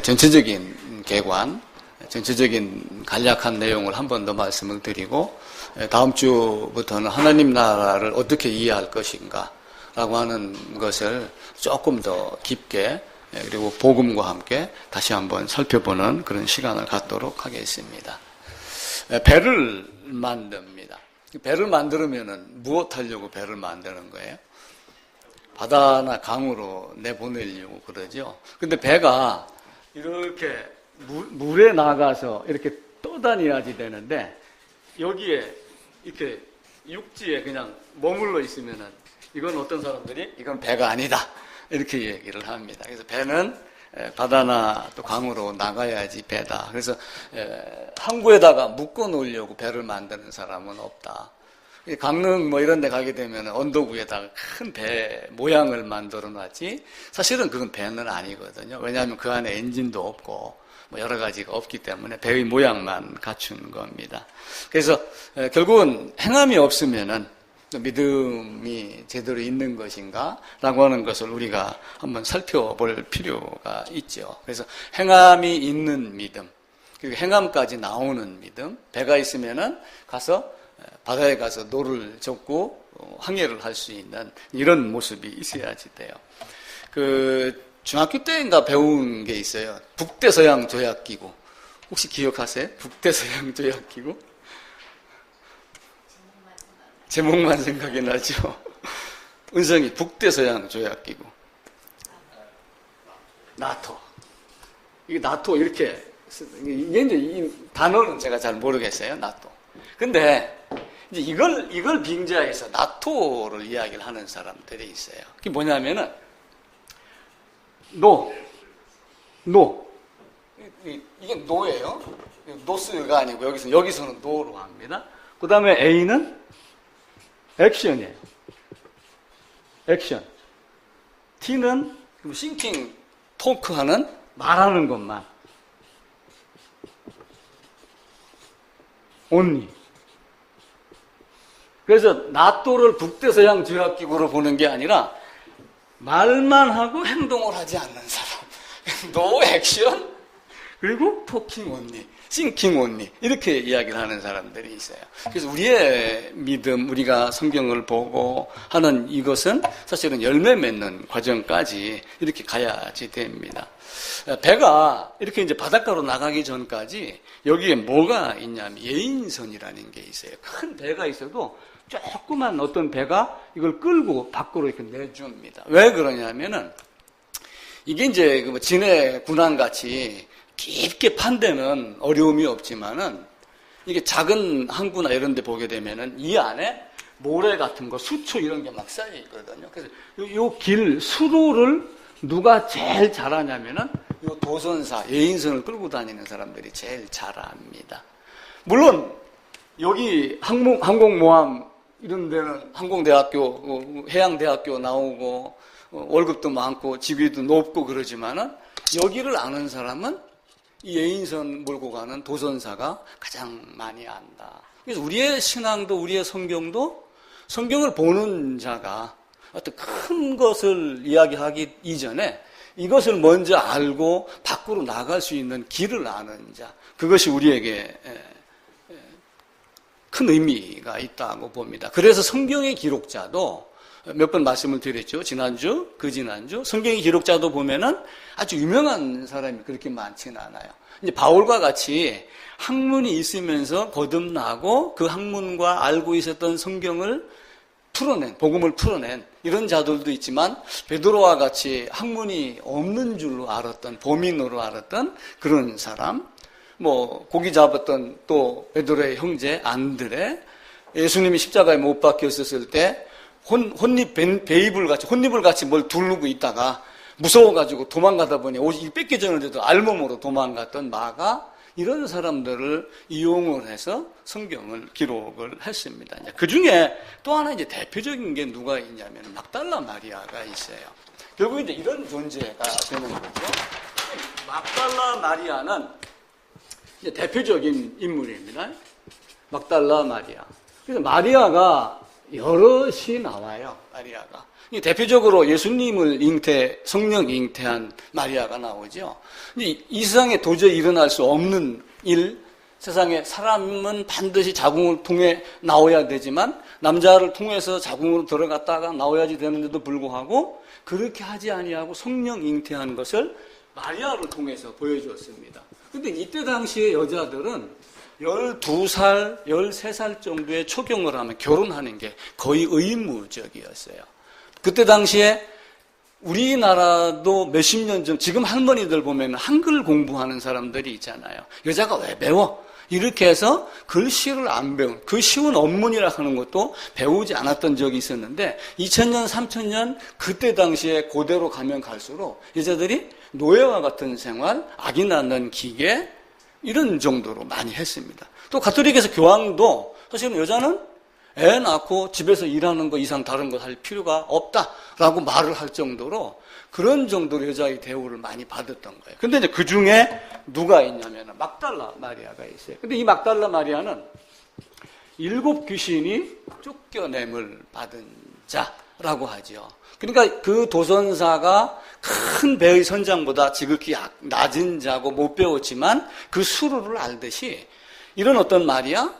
전체적인 개관, 전체적인 간략한 내용을 한 번 더 말씀을 드리고, 다음 주부터는 하나님 나라를 어떻게 이해할 것인가 라고 하는 것을 조금 더 깊게, 그리고 복음과 함께 다시 한번 살펴보는 그런 시간을 갖도록 하겠습니다. 배를 만듭니다. 배를 만들면은 무엇 하려고 배를 만드는 거예요? 바다나 강으로 내보내려고 그러죠. 근데 배가 이렇게 물에 나가서 이렇게 떠다녀야지 되는데, 여기에 이렇게 육지에 그냥 머물러 있으면은 이건 어떤 사람들이 이건 배가 아니다 이렇게 얘기를 합니다. 그래서 배는 바다나 또 강으로 나가야지 배다. 그래서 항구에다가 묶어 놓으려고 배를 만드는 사람은 없다. 강릉 뭐 이런 데 가게 되면 언덕 위에다가 큰 배 모양을 만들어 놨지, 사실은 그건 배는 아니거든요. 왜냐하면 그 안에 엔진도 없고 뭐 여러 가지가 없기 때문에 배의 모양만 갖춘 겁니다. 그래서 결국은 행함이 없으면은 믿음이 제대로 있는 것인가 라고 하는 것을 우리가 한번 살펴볼 필요가 있죠. 그래서 행함이 있는 믿음, 그리고 행함까지 나오는 믿음, 배가 있으면은 가서 바다에 가서 노를 젓고 항해를 할 수 있는 이런 모습이 있어야지 돼요. 중학교 때인가 배운 게 있어요. 북대서양 조약기구. 혹시 기억하세요? 북대서양 조약기구? 제목만 생각이 나죠. 은성이 북대서양 조약기구. 나토. 이게 나토 이렇게, 이게 이제 이 단어는 제가 잘 모르겠어요. 나토. 근데 이제 이걸 빙자해서 나토를 이야기를 하는 사람들이 있어요. 그게 뭐냐면은 이게 노예요. 노스가 아니고 여기서는 노로 합니다. 그 다음에 A는 액션이에요. 액션. T는 싱킹, 토크하는, 말하는 것만. only. 그래서 나토를 북대서양 조약기구로 보는 게 아니라 말만 하고 행동을 하지 않는 사람. No action, 그리고 talking only, thinking only 이렇게 이야기를 하는 사람들이 있어요. 그래서 우리의 믿음, 우리가 성경을 보고 하는 이것은 사실은 열매 맺는 과정까지 이렇게 가야지 됩니다. 배가 이렇게 이제 바닷가로 나가기 전까지 여기에 뭐가 있냐면 예인선이라는 게 있어요. 큰 배가 있어도 조그만 어떤 배가 이걸 끌고 밖으로 이렇게 내줍니다. 왜 그러냐면은 이게 이제 진해 군항 같이 깊게 판 데는 어려움이 없지만은 이게 작은 항구나 이런 데 보게 되면은 이 안에 모래 같은 거, 수초 이런 게 막 쌓여 있거든요. 그래서 요 길, 수로를 누가 제일 잘하냐면은 요 도선사, 예인선을 끌고 다니는 사람들이 제일 잘합니다. 물론 여기 항공모함 이런 데는 항공대학교, 해양대학교 나오고 월급도 많고 직위도 높고 그러지만은 여기를 아는 사람은 이 예인선 몰고 가는 도선사가 가장 많이 안다. 그래서 우리의 신앙도 우리의 성경도 성경을 보는 자가 어떤 큰 것을 이야기하기 이전에 이것을 먼저 알고 밖으로 나갈 수 있는 길을 아는 자, 그것이 우리에게 큰 의미가 있다고 봅니다. 그래서 성경의 기록자도 몇 번 말씀을 드렸죠. 지난주, 그 지난주. 성경의 기록자도 보면은 아주 유명한 사람이 그렇게 많지는 않아요. 이제 바울과 같이 학문이 있으면서 거듭나고 그 학문과 알고 있었던 성경을 풀어낸, 복음을 풀어낸 이런 자들도 있지만 베드로와 같이 학문이 없는 줄로 알았던, 범인으로 알았던 그런 사람, 고기 잡았던 또 베드로의 형제 안드레, 예수님이 십자가에 못 박혔었을 때 혼입을 같이 뭘 두르고 있다가 무서워가지고 도망가다 보니 옷이 뺏겨졌는데도 알몸으로 도망갔던 마가, 이런 사람들을 이용을 해서 성경을 기록을 했습니다. 그 중에 또 하나 이제 대표적인 게 누가 있냐면 막달라 마리아가 있어요. 결국 이제 이런 존재가 되는 거죠. 막달라 마리아는 대표적인 인물입니다. 막달라 마리아. 그래서 마리아가 여럿이 나와요, 마리아가. 대표적으로 예수님을 성령 잉태한 마리아가 나오죠. 이 세상에 도저히 일어날 수 없는 일, 세상에 사람은 반드시 자궁을 통해 나와야 되지만 남자를 통해서 자궁으로 들어갔다가 나와야지 되는데도 불구하고 그렇게 하지 아니하고 성령 잉태한 것을 마리아를 통해서 보여주었습니다. 근데 이때 당시에 여자들은 12살, 13살 정도의 초경을 하면 결혼하는 게 거의 의무적이었어요. 그때 당시에 우리나라도 몇십 년 전, 지금 할머니들 보면 한글 공부하는 사람들이 있잖아요. 여자가 왜 배워? 이렇게 해서 글씨를 안 배운, 그 쉬운 언문이라 하는 것도 배우지 않았던 적이 있었는데 2000년, 3000년 그때 당시에 고대로 가면 갈수록 여자들이 노예와 같은 생활, 아기 낳는 기계 이런 정도로 많이 했습니다. 또 가톨릭에서 교황도 사실은 여자는 애 낳고 집에서 일하는 거 이상 다른 거 할 필요가 없다라고 말을 할 정도로 그런 정도로 여자의 대우를 많이 받았던 거예요. 근데 이제 그 중에 누가 있냐면 막달라 마리아가 있어요. 근데 이 막달라 마리아는 7 귀신이 쫓겨냄을 받은 자라고 하죠. 그러니까 그 도선사가 큰 배의 선장보다 지극히 낮은 자고 못 배웠지만 그 수로를 알듯이 이런 어떤 마리아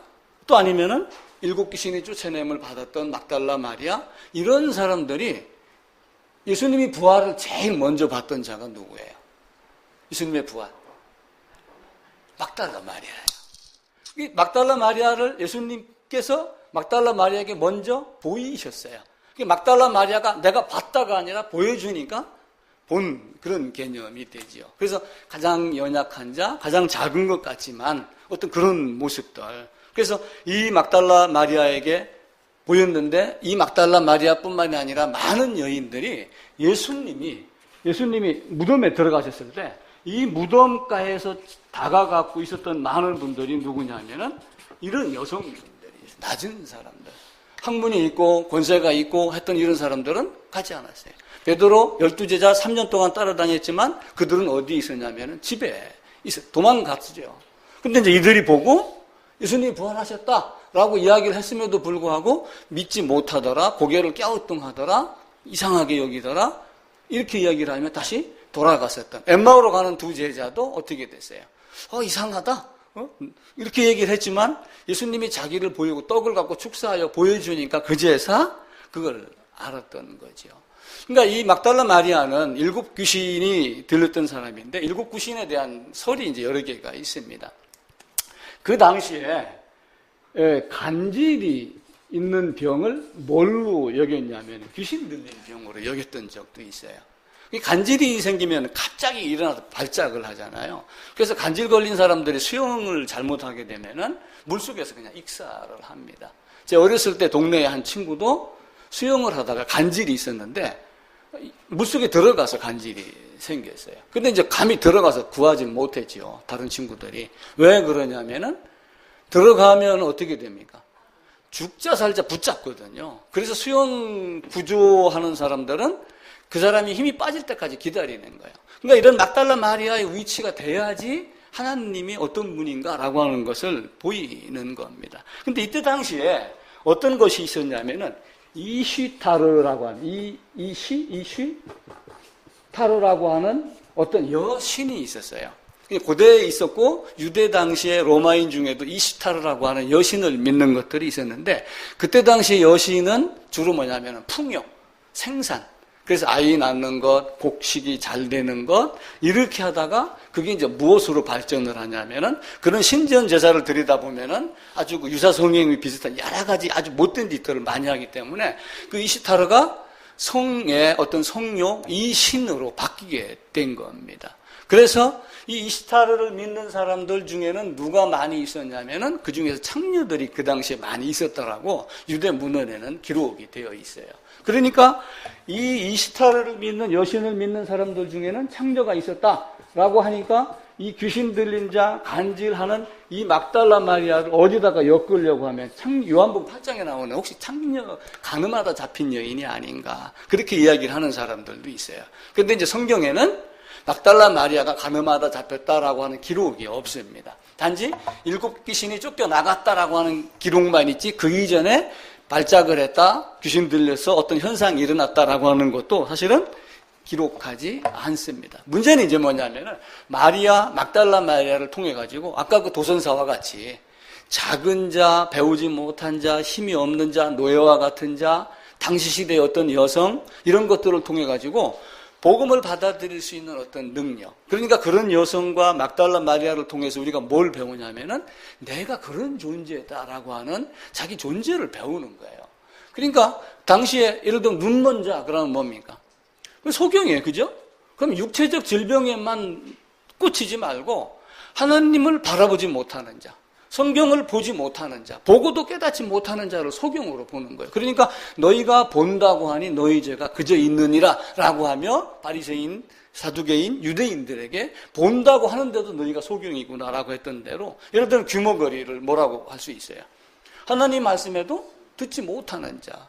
또 아니면은 7 귀신이 쫓아냄을 받았던 막달라 마리아 이런 사람들이 예수님이 부활을 제일 먼저 봤던 자가 누구예요? 예수님의 부활. 막달라 마리아예요. 이 막달라 마리아를 예수님께서 막달라 마리아에게 먼저 보이셨어요. 막달라 마리아가 내가 봤다가 아니라 보여주니까 본 그런 개념이 되지요. 그래서 가장 연약한 자, 가장 작은 것 같지만 어떤 그런 모습들. 그래서 이 막달라 마리아에게 보였는데 이 막달라 마리아뿐만이 아니라 많은 여인들이 예수님이 무덤에 들어가셨을 때 이 무덤가에서 다가가고 있었던 많은 분들이 누구냐면은 이런 여성분들이 낮은 사람들, 학문이 있고 권세가 있고 했던 이런 사람들은 가지 않았어요. 베드로 12제자 3년 동안 따라다녔지만 그들은 어디 있었냐면은 집에 도망갔죠. 근데 이제 이들이 보고 예수님이 부활하셨다라고 이야기를 했음에도 불구하고 믿지 못하더라, 고개를 갸우뚱하더라, 이상하게 여기더라, 이렇게 이야기를 하면 다시 돌아갔었던 엠마오로 가는 2 제자도 어떻게 됐어요? 이상하다. 이렇게 얘기를 했지만 예수님이 자기를 보이고 떡을 갖고 축사하여 보여주니까 그제서 그걸 알았던 거죠. 그러니까 이 막달라 마리아는 7 귀신이 들렸던 사람인데 7 귀신에 대한 설이 이제 여러 개가 있습니다. 그 당시에 간질이 있는 병을 뭘로 여겼냐면 귀신 들린 병으로 여겼던 적도 있어요. 간질이 생기면 갑자기 일어나서 발작을 하잖아요. 그래서 간질 걸린 사람들이 수영을 잘못하게 되면은 물속에서 그냥 익사를 합니다. 제가 어렸을 때 동네에 한 친구도 수영을 하다가 간질이 있었는데 물속에 들어가서 간질이 생겼어요. 근데 이제 감히 들어가서 구하지 못했죠. 다른 친구들이. 왜 그러냐면은 들어가면 어떻게 됩니까? 죽자 살자 붙잡거든요. 그래서 수영 구조하는 사람들은 그 사람이 힘이 빠질 때까지 기다리는 거예요. 그러니까 이런 막달라 마리아의 위치가 돼야지 하나님이 어떤 분인가라고 하는 것을 보이는 겁니다. 근데 이때 당시에 어떤 것이 있었냐면은 이쉬타르라고 하는 이쉬타르라고 하는 어떤 여신이 있었어요. 고대에 있었고 유대 당시에 로마인 중에도 이시타르라고 하는 여신을 믿는 것들이 있었는데 그때 당시에 여신은 주로 뭐냐면 풍요, 생산, 그래서 아이 낳는 것, 곡식이 잘 되는 것 이렇게 하다가 그게 이제 무엇으로 발전을 하냐면은 그런 신전 제사를 드리다 보면은 아주 그 유사성행이 비슷한 여러 가지 아주 못된 짓들을 많이 하기 때문에 그 이시타르가 성의 어떤 성료 이 신으로 바뀌게 된 겁니다. 그래서 이 이시타르를 믿는 사람들 중에는 누가 많이 있었냐면은 그 중에서 창녀들이 그 당시에 많이 있었더라고 유대 문헌에는 기록이 되어 있어요. 그러니까 이 이시타르를 믿는 여신을 믿는 사람들 중에는 창녀가 있었다라고 하니까 이 귀신 들린 자 간질하는 이 막달라 마리아를 어디다가 엮으려고 하면 요한복음 8장에 나오는 혹시 창녀 가늠하다 잡힌 여인이 아닌가 그렇게 이야기를 하는 사람들도 있어요. 그런데 이제 성경에는 막달라 마리아가 가늠하다 잡혔다라고 하는 기록이 없습니다. 단지 7 귀신이 쫓겨나갔다라고 하는 기록만 있지 그 이전에 발작을 했다, 귀신 들려서 어떤 현상이 일어났다라고 하는 것도 사실은 기록하지 않습니다. 문제는 이제 뭐냐면은 막달라 마리아를 통해 가지고 아까 그 도선사와 같이 작은 자, 배우지 못한 자, 힘이 없는 자, 노예와 같은 자, 당시 시대의 어떤 여성 이런 것들을 통해 가지고 복음을 받아들일 수 있는 어떤 능력. 그러니까 그런 여성과 막달라 마리아를 통해서 우리가 뭘 배우냐면은 내가 그런 존재다라고 하는 자기 존재를 배우는 거예요. 그러니까 당시에 예를 들어 눈먼 자 그러면 뭡니까? 소경이에요. 그죠? 그럼 육체적 질병에만 꽂히지 말고 하나님을 바라보지 못하는 자, 성경을 보지 못하는 자, 보고도 깨닫지 못하는 자를 소경으로 보는 거예요. 그러니까 너희가 본다고 하니 너희 죄가 그저 있느니라 라고 하며 바리새인, 사두개인, 유대인들에게 본다고 하는데도 너희가 소경이구나 라고 했던 대로 예를 들면 귀머거리를 뭐라고 할 수 있어요? 하나님 말씀에도 듣지 못하는 자.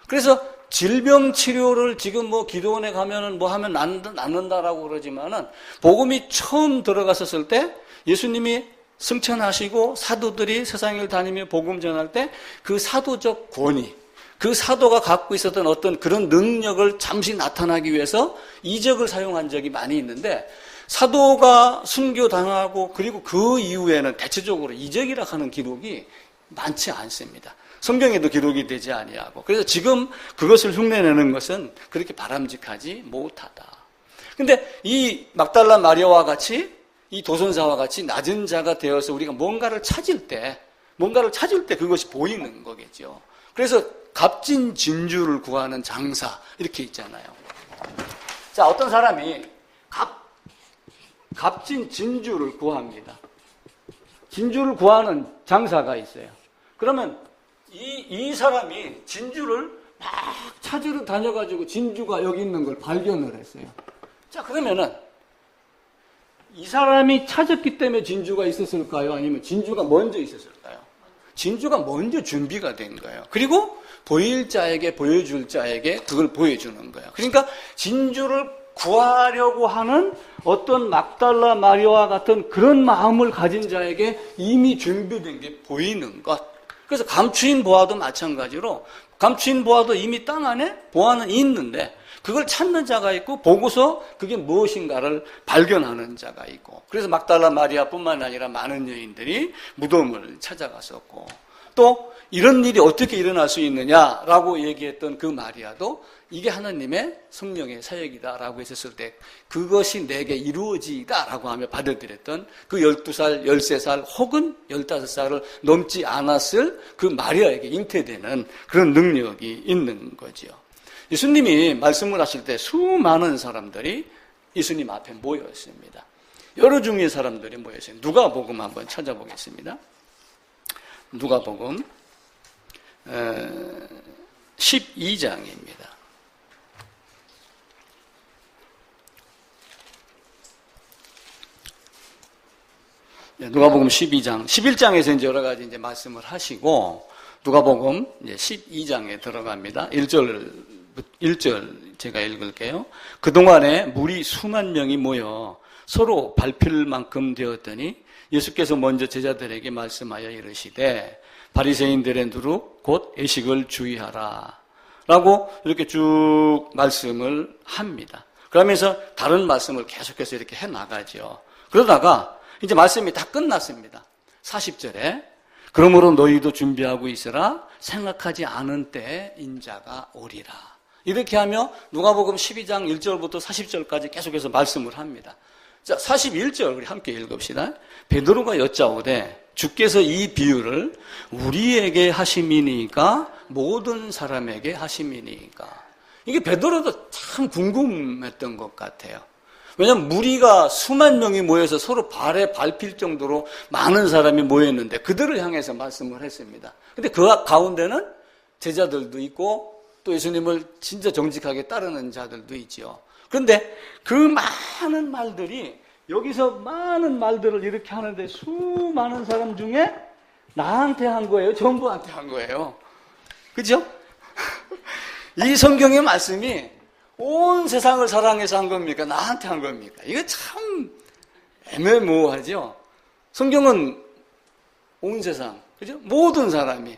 그래서 질병 치료를 지금 뭐 기도원에 가면은 뭐 하면 낫는다라고 그러지만은 복음이 처음 들어갔었을 때 예수님이 승천하시고 사도들이 세상을 다니며 복음 전할 때 그 사도적 권위, 그 사도가 갖고 있었던 어떤 그런 능력을 잠시 나타나기 위해서 이적을 사용한 적이 많이 있는데 사도가 순교당하고 그리고 그 이후에는 대체적으로 이적이라 하는 기록이 많지 않습니다. 성경에도 기록이 되지 아니하고 그래서 지금 그것을 흉내내는 것은 그렇게 바람직하지 못하다. 근데 이 막달라 마리아와 같이 이 도선사와 같이 낮은 자가 되어서 우리가 뭔가를 찾을 때 그것이 보이는 거겠죠. 그래서 값진 진주를 구하는 장사 이렇게 있잖아요. 자, 어떤 사람이 값진 진주를 구합니다. 진주를 구하는 장사가 있어요. 그러면 이 사람이 진주를 막 찾으러 다녀가지고 진주가 여기 있는 걸 발견을 했어요. 자, 그러면은 이 사람이 찾았기 때문에 진주가 있었을까요? 아니면 진주가 먼저 있었을까요? 진주가 먼저 준비가 된 거예요. 그리고 보일 자에게, 보여줄 자에게 그걸 보여주는 거예요. 그러니까 진주를 구하려고 하는 어떤 막달라 마리아와 같은 그런 마음을 가진 자에게 이미 준비된 게 보이는 것. 그래서 감추인 보화도 마찬가지로 감추인 보화도 이미 땅 안에 보화는 있는데 그걸 찾는 자가 있고 보고서 그게 무엇인가를 발견하는 자가 있고 그래서 막달라 마리아뿐만 아니라 많은 여인들이 무덤을 찾아갔었고 또 이런 일이 어떻게 일어날 수 있느냐라고 얘기했던 그 마리아도 이게 하나님의 성령의 사역이다라고 했었을 때 그것이 내게 이루어지다라고 하며 받아들였던 그 12살, 13살 혹은 15살을 넘지 않았을 그 마리아에게 잉태되는 그런 능력이 있는 거지요. 예수님이 말씀을 하실 때 수많은 사람들이 예수님 앞에 모여 있습니다. 여러 종류의 사람들이 모여 있어요. 누가복음 한번 찾아보겠습니다. 누가복음 12장입니다. 누가복음 12장, 11장에서 이제 여러 가지 이제 말씀을 하시고 누가복음 이제 12장에 들어갑니다. 1절 제가 읽을게요. 그동안에 무리 수만 명이 모여 서로 밟힐 만큼 되었더니 예수께서 먼저 제자들에게 말씀하여 이르시되 바리새인들의 누룩 곧 애식을 주의하라 라고 이렇게 쭉 말씀을 합니다. 그러면서 다른 말씀을 계속해서 이렇게 해나가죠. 그러다가 이제 말씀이 다 끝났습니다. 40절에 그러므로 너희도 준비하고 있으라 생각하지 않은 때에 인자가 오리라. 이렇게 하며 누가복음 12장 1절부터 40절까지 계속해서 말씀을 합니다. 자, 41절 우리 함께 읽읍시다. 베드로가 여짜오되 주께서 이 비유를 우리에게 하심이니까 모든 사람에게 하심이니까. 이게 베드로도 참 궁금했던 것 같아요. 왜냐하면 무리가 수만 명이 모여서 서로 발에 밟힐 정도로 많은 사람이 모였는데 그들을 향해서 말씀을 했습니다. 근데 그 가운데는 제자들도 있고 또 예수님을 진짜 정직하게 따르는 자들도 있죠. 그런데 그 많은 말들이 여기서 많은 말들을 이렇게 하는데 수많은 사람 중에 나한테 한 거예요? 전부한테 한 거예요? 그죠? 이 성경의 말씀이 온 세상을 사랑해서 한 겁니까? 나한테 한 겁니까? 이거 참 애매모호하죠? 성경은 온 세상, 그죠? 모든 사람이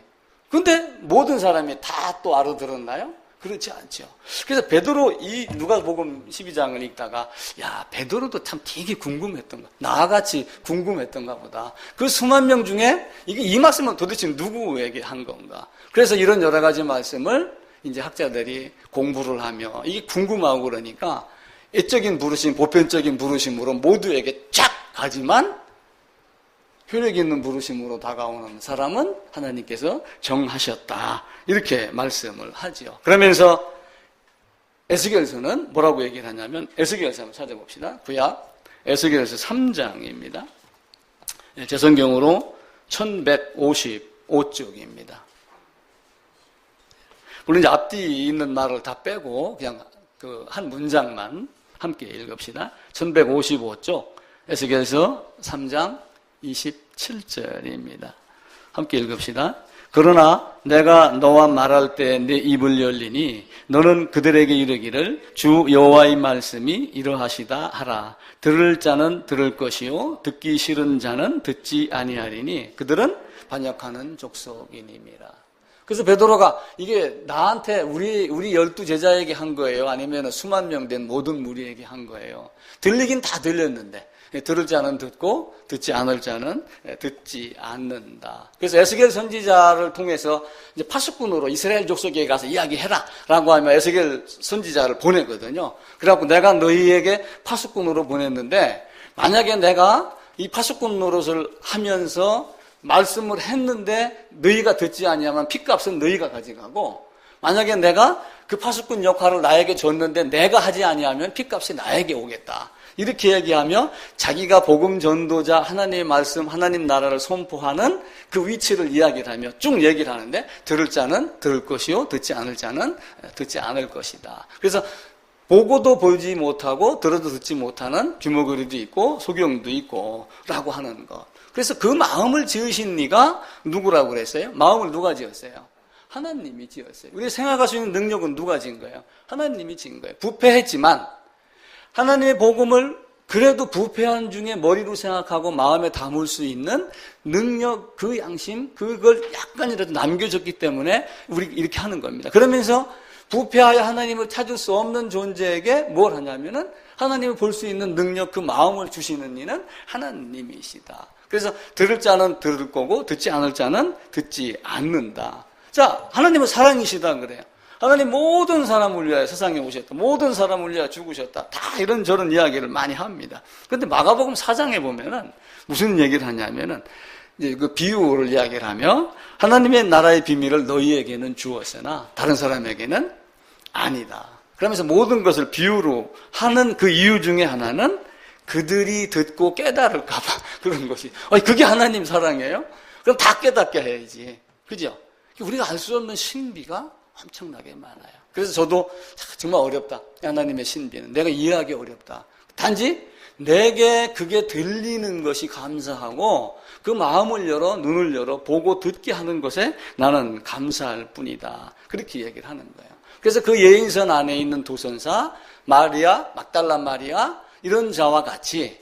근데 모든 사람이 다 또 알아들었나요? 그렇지 않죠. 그래서 베드로 이 누가복음 12장을 읽다가 야, 베드로도 참 되게 궁금했던가. 나같이 궁금했던가 보다. 그 수만 명 중에 이게 이 말씀은 도대체 누구에게 한 건가? 그래서 이런 여러 가지 말씀을 이제 학자들이 공부를 하며 이게 궁금하고 그러니까 애적인 부르심, 보편적인 부르심으로 모두에게 쫙 가지만 효력 있는 부르심으로 다가오는 사람은 하나님께서 정하셨다. 이렇게 말씀을 하지요. 그러면서 에스겔서는 뭐라고 얘기를 하냐면 에스겔서 한번 찾아봅시다. 구약 에스겔서 3장입니다. 제 성경으로 1155쪽입니다. 물론 이제 앞뒤 있는 말을 다 빼고 그냥 그 한 문장만 함께 읽읍시다. 1155쪽 에스겔서 3장 27절입니다. 함께 읽읍시다. 그러나 내가 너와 말할 때 내 입을 열리니 너는 그들에게 이르기를 주 여호와의 말씀이 이러하시다 하라. 들을 자는 들을 것이요 듣기 싫은 자는 듣지 아니하리니 그들은 반역하는 족속이니미라. 그래서 베드로가 이게 나한테 우리 12제자에게 한 거예요? 아니면 수만 명 된 모든 무리에게 한 거예요? 들리긴 다 들렸는데 들을 자는 듣고 듣지 않을 자는 듣지 않는다. 그래서 에스겔 선지자를 통해서 이제 파수꾼으로 이스라엘 족속에 가서 이야기해라라고 하면 에스겔 선지자를 보내거든요. 그래갖고 내가 너희에게 파수꾼으로 보냈는데 만약에 내가 이 파수꾼 노릇을 하면서 말씀을 했는데 너희가 듣지 아니하면 핏값은 너희가 가져가고 만약에 내가 그 파수꾼 역할을 나에게 줬는데 내가 하지 아니하면 핏값이 나에게 오겠다. 이렇게 얘기하며 자기가 복음 전도자 하나님의 말씀 하나님 나라를 선포하는 그 위치를 이야기를 하며 쭉 얘기를 하는데 들을 자는 들을 것이요 듣지 않을 자는 듣지 않을 것이다. 그래서 보고도 보지 못하고 들어도 듣지 못하는 귀머거리도 있고 소경도 있고 라고 하는 것. 그래서 그 마음을 지으신 이가 누구라고 그랬어요? 마음을 누가 지었어요? 하나님이 지었어요. 우리가 생각할 수 있는 능력은 누가 지은 거예요? 하나님이 지은 거예요. 부패했지만 하나님의 복음을 그래도 부패한 중에 머리로 생각하고 마음에 담을 수 있는 능력, 그 양심, 그걸 약간이라도 남겨줬기 때문에 우리 이렇게 하는 겁니다. 그러면서 부패하여 하나님을 찾을 수 없는 존재에게 뭘 하냐면은 하나님을 볼 수 있는 능력, 그 마음을 주시는 이는 하나님이시다. 그래서 들을 자는 들을 거고 듣지 않을 자는 듣지 않는다. 자, 하나님은 사랑이시다 그래요. 하나님 모든 사람을 위하여 세상에 오셨다. 모든 사람을 위하여 죽으셨다. 다 이런저런 이야기를 많이 합니다. 그런데 마가복음 4장에 보면은 무슨 얘기를 하냐면은 이제 그 비유를 이야기를 하며 하나님의 나라의 비밀을 너희에게는 주었으나 다른 사람에게는 아니다. 그러면서 모든 것을 비유로 하는 그 이유 중에 하나는 그들이 듣고 깨달을까봐 그런 것이. 그게 하나님 사랑이에요? 그럼 다 깨닫게 해야지. 그죠? 우리가 알 수 없는 신비가 엄청나게 많아요. 그래서 저도 정말 어렵다. 하나님의 신비는. 내가 이해하기 어렵다. 단지 내게 그게 들리는 것이 감사하고 그 마음을 열어 눈을 열어 보고 듣게 하는 것에 나는 감사할 뿐이다. 그렇게 얘기를 하는 거예요. 그래서 그 예인선 안에 있는 도선사 마리아, 막달라 마리아 이런 자와 같이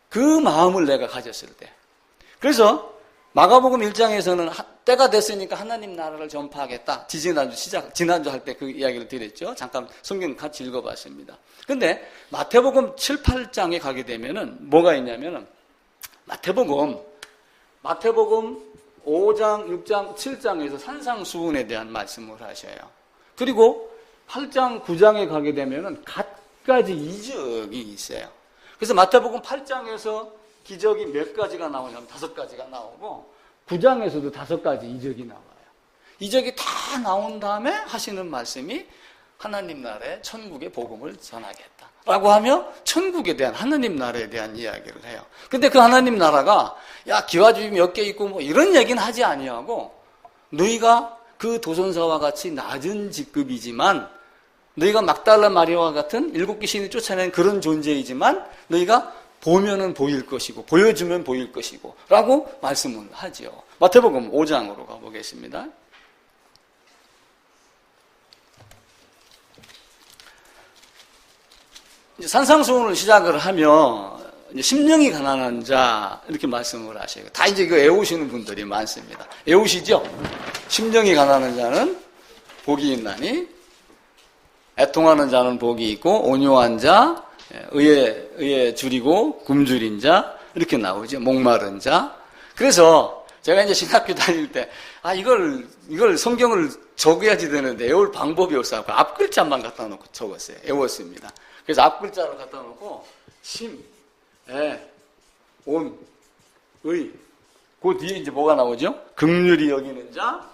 그 마음을 내가 가졌을 때 그래서 마가복음 1장에서는 때가 됐으니까 하나님 나라를 전파하겠다. 지난주 할 때 그 이야기를 드렸죠. 잠깐 성경 같이 읽어봤습니다. 근데 마태복음 7, 8장에 가게 되면은 뭐가 있냐면은 마태복음 5장, 6장, 7장에서 산상수훈에 대한 말씀을 하셔요. 그리고 8장, 9장에 가게 되면은 갖가지 이적이 있어요. 그래서 마태복음 8장에서 기적이 몇 가지가 나오냐면 5가지가 나오고 9장에서도 5가지 이적이 나와요. 이적이 다 나온 다음에 하시는 말씀이 하나님 나라의 천국의 복음을 전하겠다 라고 하며 천국에 대한 하나님 나라에 대한 이야기를 해요. 근데 그 하나님 나라가 야 기와집이 몇 개 있고 뭐 이런 얘기는 하지 아니하고 너희가 그 도선사와 같이 낮은 직급이지만 너희가 막달라 마리아와 같은 7 귀신이 쫓아낸 그런 존재이지만 너희가 보면은 보일 것이고 보여주면 보일 것이고 라고 말씀을 하지요. 마태복음 5장으로 가보겠습니다. 이제 산상수훈을 시작을 하며 이제 심령이 가난한 자 이렇게 말씀을 하셔요. 다 이제 그 애우시는 분들이 많습니다. 애우시죠? 심령이 가난한 자는 복이 있나니 애통하는 자는 복이 있고 온유한 자, 의에 줄이고 굶주린 자 이렇게 나오죠. 목마른 자. 그래서 제가 이제 신학교 다닐 때 이걸 성경을 적어야지 되는데 외울 방법이 없어서 앞 글자만 갖다 놓고 적었어요. 외웠습니다. 그래서 앞 글자를 갖다 놓고 심, 애, 온, 의. 그 뒤에 이제 뭐가 나오죠? 긍휼히 여기는 자,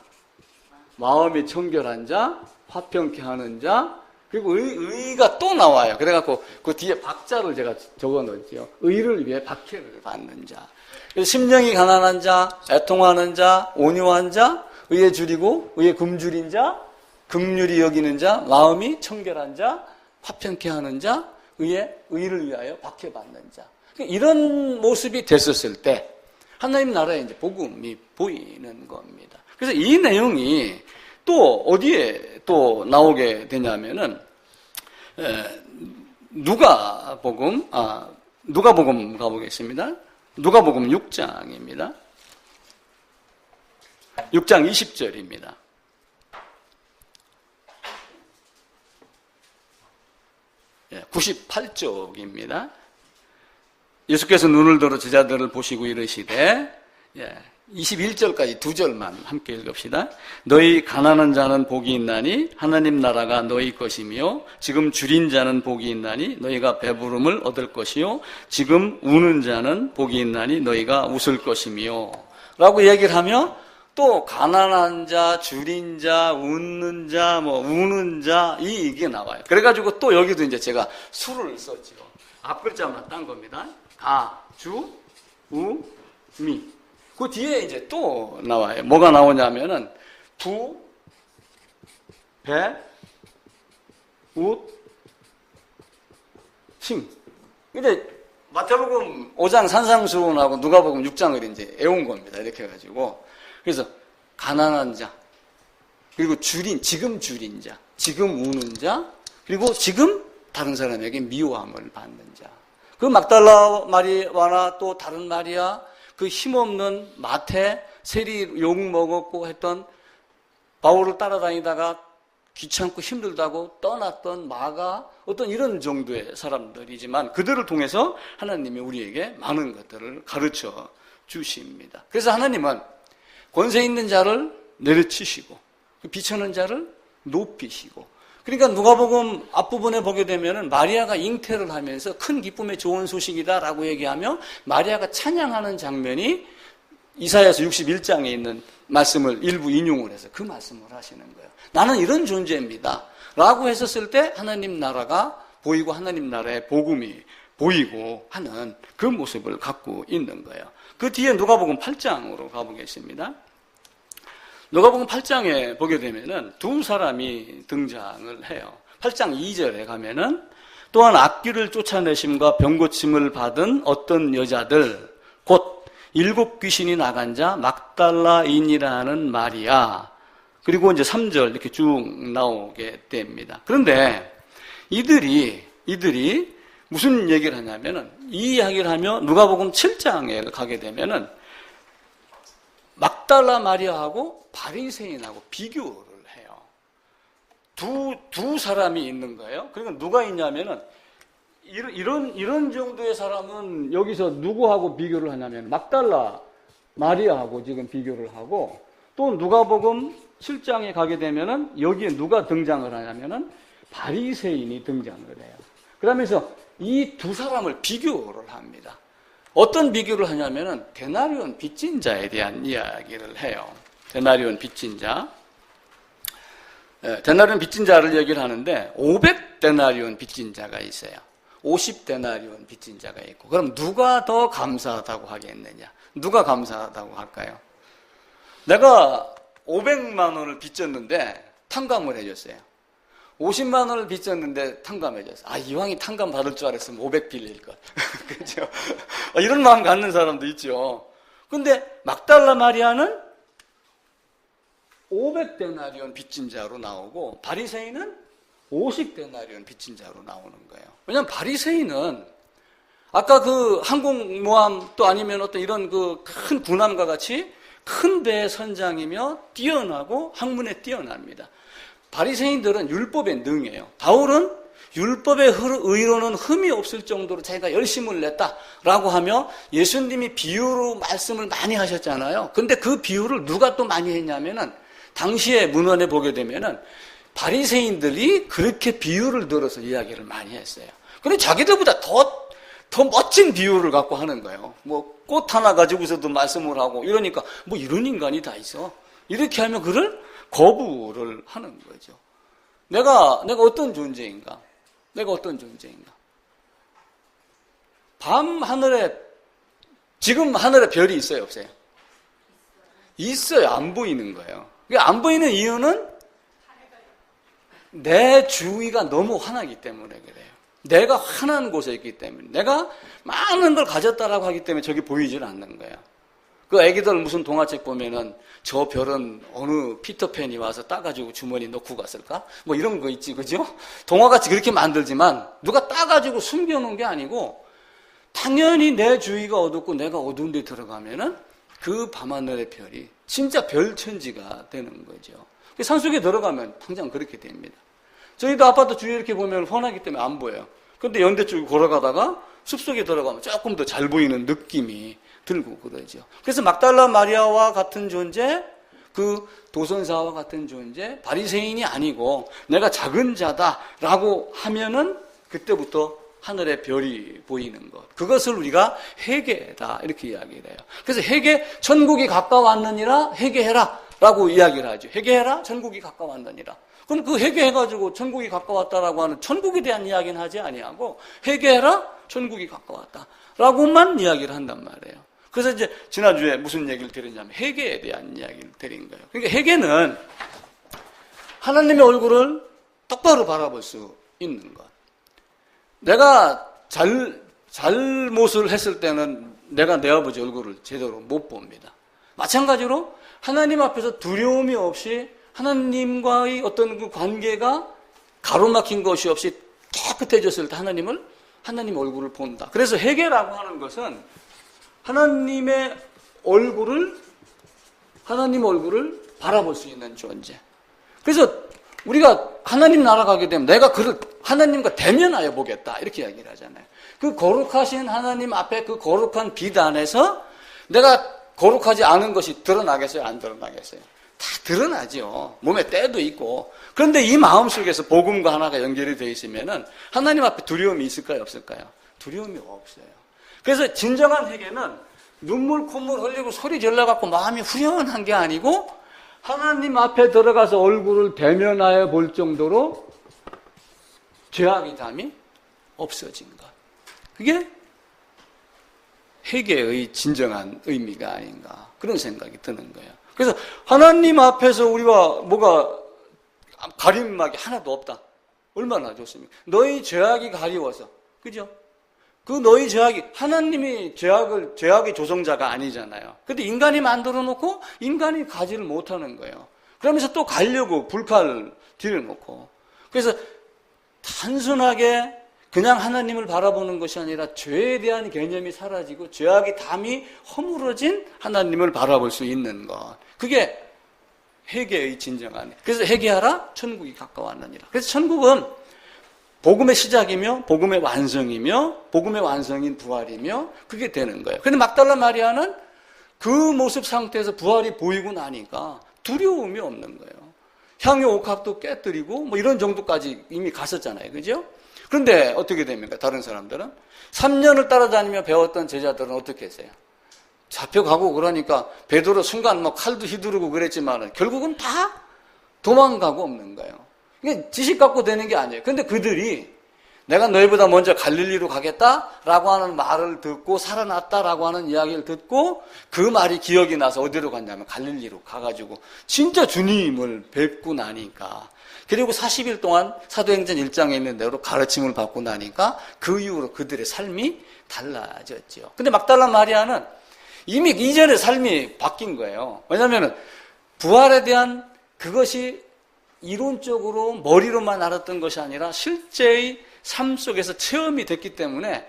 마음이 청결한 자, 화평케 하는 자, 그리고 의가 또 나와요. 그래갖고 그 뒤에 박자를 제가 적어 놓었죠. 의를 위해 박해를 받는 자. 그래서 심령이 가난한 자, 애통하는 자, 온유한 자, 의에 줄이고 의에 굶주린 자, 긍휼히 여기는 자, 마음이 청결한 자, 화평케 하는 자, 의를 위하여 박해받는 자. 이런 모습이 됐었을 때 하나님 나라의 이제 복음이 보이는 겁니다. 그래서 이 내용이 또 어디에 또 나오게 되냐면은 누가복음 가보겠습니다. 누가복음 6장입니다. 6장 20절입니다. 98쪽입니다. 예수께서 눈을 들어 제자들을 보시고 이르시되 21절까지 두 절만 함께 읽읍시다. 너희 가난한 자는 복이 있나니 하나님 나라가 너희 것이며 지금 줄인 자는 복이 있나니 너희가 배부름을 얻을 것이요 지금 우는 자는 복이 있나니 너희가 웃을 것이며 라고 얘기를 하며 또 가난한 자, 줄인 자, 웃는 자, 우는 자 이게 나와요. 그래가지고 또 여기도 이제 제가 수를 썼죠. 앞 글자만 딴 겁니다. 가, 주, 우, 미. 그 뒤에 이제 또 나와요. 뭐가 나오냐면은 부, 배, 웃, 칭. 근데 마태복음 5장 산상수훈하고 누가복음 6장을 이제 애운 겁니다. 이렇게 해가지고. 그래서 가난한 자, 그리고 지금 줄인 자, 지금 우는 자, 그리고 지금 다른 사람에게 미워함을 받는 자. 그 막달라 마리아나 또 다른 마리아, 그 힘없는 마태, 세리 욕 먹었고 했던 바울을 따라다니다가 귀찮고 힘들다고 떠났던 마가 어떤 이런 정도의 사람들이지만 그들을 통해서 하나님이 우리에게 많은 것들을 가르쳐 주십니다. 그래서 하나님은 권세 있는 자를 내려치시고 비천한 자를 높이시고 그러니까 누가복음 앞부분에 보게 되면은 마리아가 잉태를 하면서 큰 기쁨의 좋은 소식이다라고 얘기하며 마리아가 찬양하는 장면이 이사야서 61장에 있는 말씀을 일부 인용을 해서 그 말씀을 하시는 거예요. 나는 이런 존재입니다. 라고 했었을 때 하나님 나라가 보이고 하나님 나라의 복음이 보이고 하는 그 모습을 갖고 있는 거예요. 그 뒤에 누가복음 8장으로 가보겠습니다. 누가복음 8장에 보게 되면은 두 사람이 등장을 해요. 8장 2절에 가면은 또한 악귀를 쫓아내심과 병고침을 받은 어떤 여자들 곧 7 귀신이 나간 자 막달라인이라는 마리아 그리고 이제 3절 이렇게 쭉 나오게 됩니다. 그런데 이들이 무슨 얘기를 하냐면은 이 이야기를 하며 누가복음 7장에 가게 되면은 막달라 마리아하고 바리새인하고 비교를 해요. 두 사람이 있는 거예요. 그러니까 누가 있냐면은 이런 정도의 사람은 여기서 누구하고 비교를 하냐면 막달라 마리아하고 지금 비교를 하고 또 누가복음 7장에 가게 되면은 여기에 누가 등장을 하냐면은 바리새인이 등장을 해요. 그러면서 이 두 사람을 비교를 합니다. 어떤 비교를 하냐면은 데나리온 빚진 자에 대한 이야기를 해요. 데나리온 빚진 자. 데나리온 빚진 자를 얘기를 하는데 500데나리온 빚진 자가 있어요. 50데나리온 빚진 자가 있고 그럼 누가 더 감사하다고 하겠느냐? 누가 감사하다고 할까요? 내가 500만 원을 빚졌는데 탕감을 해줬어요. 50만 원을 빚졌는데 탕감해줬어요. 이왕이 탕감 받을 줄 알았으면 500 빌릴 것. 그렇죠? 이런 마음 갖는 사람도 있죠. 근데 막달라 마리아는 500데나리온 빚진 자로 나오고 바리새인은 50데나리온 빚진 자로 나오는 거예요. 왜냐하면 바리새인은 아까 그 항공모함 또 아니면 어떤 이런 그 큰 군함과 같이 큰 배의 선장이며 뛰어나고 학문에 뛰어납니다. 바리새인들은 율법에 능해요. 바울은 율법의 의로는 흠이 없을 정도로 자기가 열심을 냈다라고 하며 예수님이 비유로 말씀을 많이 하셨잖아요. 근데 그 비유를 누가 또 많이 했냐면은 당시의 문헌에 보게 되면은 바리새인들이 그렇게 비유를 들어서 이야기를 많이 했어요. 근데 자기들보다 더 멋진 비유를 갖고 하는 거예요. 뭐 꽃 하나 가지고서도 말씀을 하고 이러니까 뭐 이런 인간이 다 있어. 이렇게 하면 그를 거부를 하는 거죠. 내가 어떤 존재인가? 내가 어떤 존재인가? 밤 하늘에 지금 하늘에 별이 있어요, 없어요? 있어요. 안 보이는 거예요. 안 보이는 이유는 내 주위가 너무 환하기 때문에 그래요. 내가 환한 곳에 있기 때문에, 내가 많은 걸 가졌다라고 하기 때문에 저기 보이질 않는 거예요. 그 애기들 무슨 동화책 보면은 저 별은 어느 피터팬이 와서 따가지고 주머니 넣고 갔을까? 뭐 이런 거 있지, 그죠? 동화같이 그렇게 만들지만 누가 따가지고 숨겨놓은 게 아니고 당연히 내 주위가 어둡고 내가 어두운 데 들어가면은 그 밤하늘의 별이 진짜 별천지가 되는 거죠. 산속에 들어가면 당장 그렇게 됩니다. 저희도 아파트 주위에 이렇게 보면 훤하기 때문에 안 보여요. 근데 연대 쪽에 걸어가다가 숲속에 들어가면 조금 더 잘 보이는 느낌이 들고 그러죠. 그래서 막달라 마리아와 같은 존재, 그 도선사와 같은 존재, 바리새인이 아니고 내가 작은 자다라고 하면은 그때부터 하늘의 별이 보이는 것. 그것을 우리가 회개다 이렇게 이야기를 해요. 그래서 천국이 가까웠느니라 회개해라 라고 이야기를 하죠. 회개해라, 천국이 가까웠느니라. 그럼 그 회개해가지고 천국이 가까웠다라고 하는 천국에 대한 이야기는 하지 아니하고 회개해라, 천국이 가까웠다 라고만 이야기를 한단 말이에요. 그래서 이제 지난주에 무슨 얘기를 드렸냐면 회개에 대한 이야기를 드린 거예요. 그러니까 회개는 하나님의 얼굴을 똑바로 바라볼 수 있는 것. 내가 잘못을 했을 때는 내가 내 아버지 얼굴을 제대로 못 봅니다. 마찬가지로 하나님 앞에서 두려움이 없이 하나님과의 어떤 그 관계가 가로막힌 것이 없이 깨끗해졌을 때 하나님 얼굴을 본다. 그래서 회개라고 하는 것은 하나님 얼굴을 바라볼 수 있는 존재. 그래서 우리가 하나님 나라 가게 되면 내가 그를 하나님과 대면하여 보겠다 이렇게 이야기를 하잖아요. 그 거룩하신 하나님 앞에 그 거룩한 빛 안에서 내가 거룩하지 않은 것이 드러나겠어요? 안 드러나겠어요? 다 드러나죠. 몸에 때도 있고. 그런데 이 마음속에서 복음과 하나가 연결이 되어 있으면은 하나님 앞에 두려움이 있을까요? 없을까요? 두려움이 없어요. 그래서 진정한 회개는 눈물 콧물 흘리고 소리 질러갖고 마음이 후련한 게 아니고 하나님 앞에 들어가서 얼굴을 대면하여 볼 정도로 죄악의 담이 없어진 것. 그게 회개의 진정한 의미가 아닌가 그런 생각이 드는 거예요. 그래서 하나님 앞에서 우리가 뭐가 가림막이 하나도 없다. 얼마나 좋습니까? 너희 죄악이 가리워서, 그죠? 그 너희 죄악이, 하나님이 죄악의 조성자가 아니잖아요. 근데 인간이 만들어 놓고 인간이 가지를 못하는 거예요. 그러면서 또 가려고 불칼 들여놓고. 그래서 단순하게 그냥 하나님을 바라보는 것이 아니라 죄에 대한 개념이 사라지고 죄악의 담이 허물어진 하나님을 바라볼 수 있는 것. 그게 회개의 진정한. 그래서 회개하라, 천국이 가까웠느니라. 그래서 천국은 복음의 시작이며 복음의 완성이며 복음의 완성인 부활이며 그게 되는 거예요. 그런데 막달라 마리아는 그 모습 상태에서 부활이 보이고 나니까 두려움이 없는 거예요. 향유 옥합도 깨뜨리고 뭐 이런 정도까지 이미 갔었잖아요. 그죠? 그런데 어떻게 됩니까? 다른 사람들은 3년을 따라다니며 배웠던 제자들은 어떻게 했어요? 잡혀가고 그러니까 베드로 순간 뭐 칼도 휘두르고 그랬지만 결국은 다 도망가고 없는 거예요. 이게 지식 갖고 되는 게 아니에요. 근데 그들이 내가 너희보다 먼저 갈릴리로 가겠다라고 하는 말을 듣고 살아났다라고 하는 이야기를 듣고 그 말이 기억이 나서 어디로 갔냐면 갈릴리로 가가지고 진짜 주님을 뵙고 나니까 그리고 40일 동안 사도행전 1장에 있는 대로 가르침을 받고 나니까 그 이후로 그들의 삶이 달라졌죠. 근데 막달라 마리아는 이미 이전의 삶이 바뀐 거예요. 왜냐하면 부활에 대한 그것이 이론적으로 머리로만 알았던 것이 아니라 실제의 삶 속에서 체험이 됐기 때문에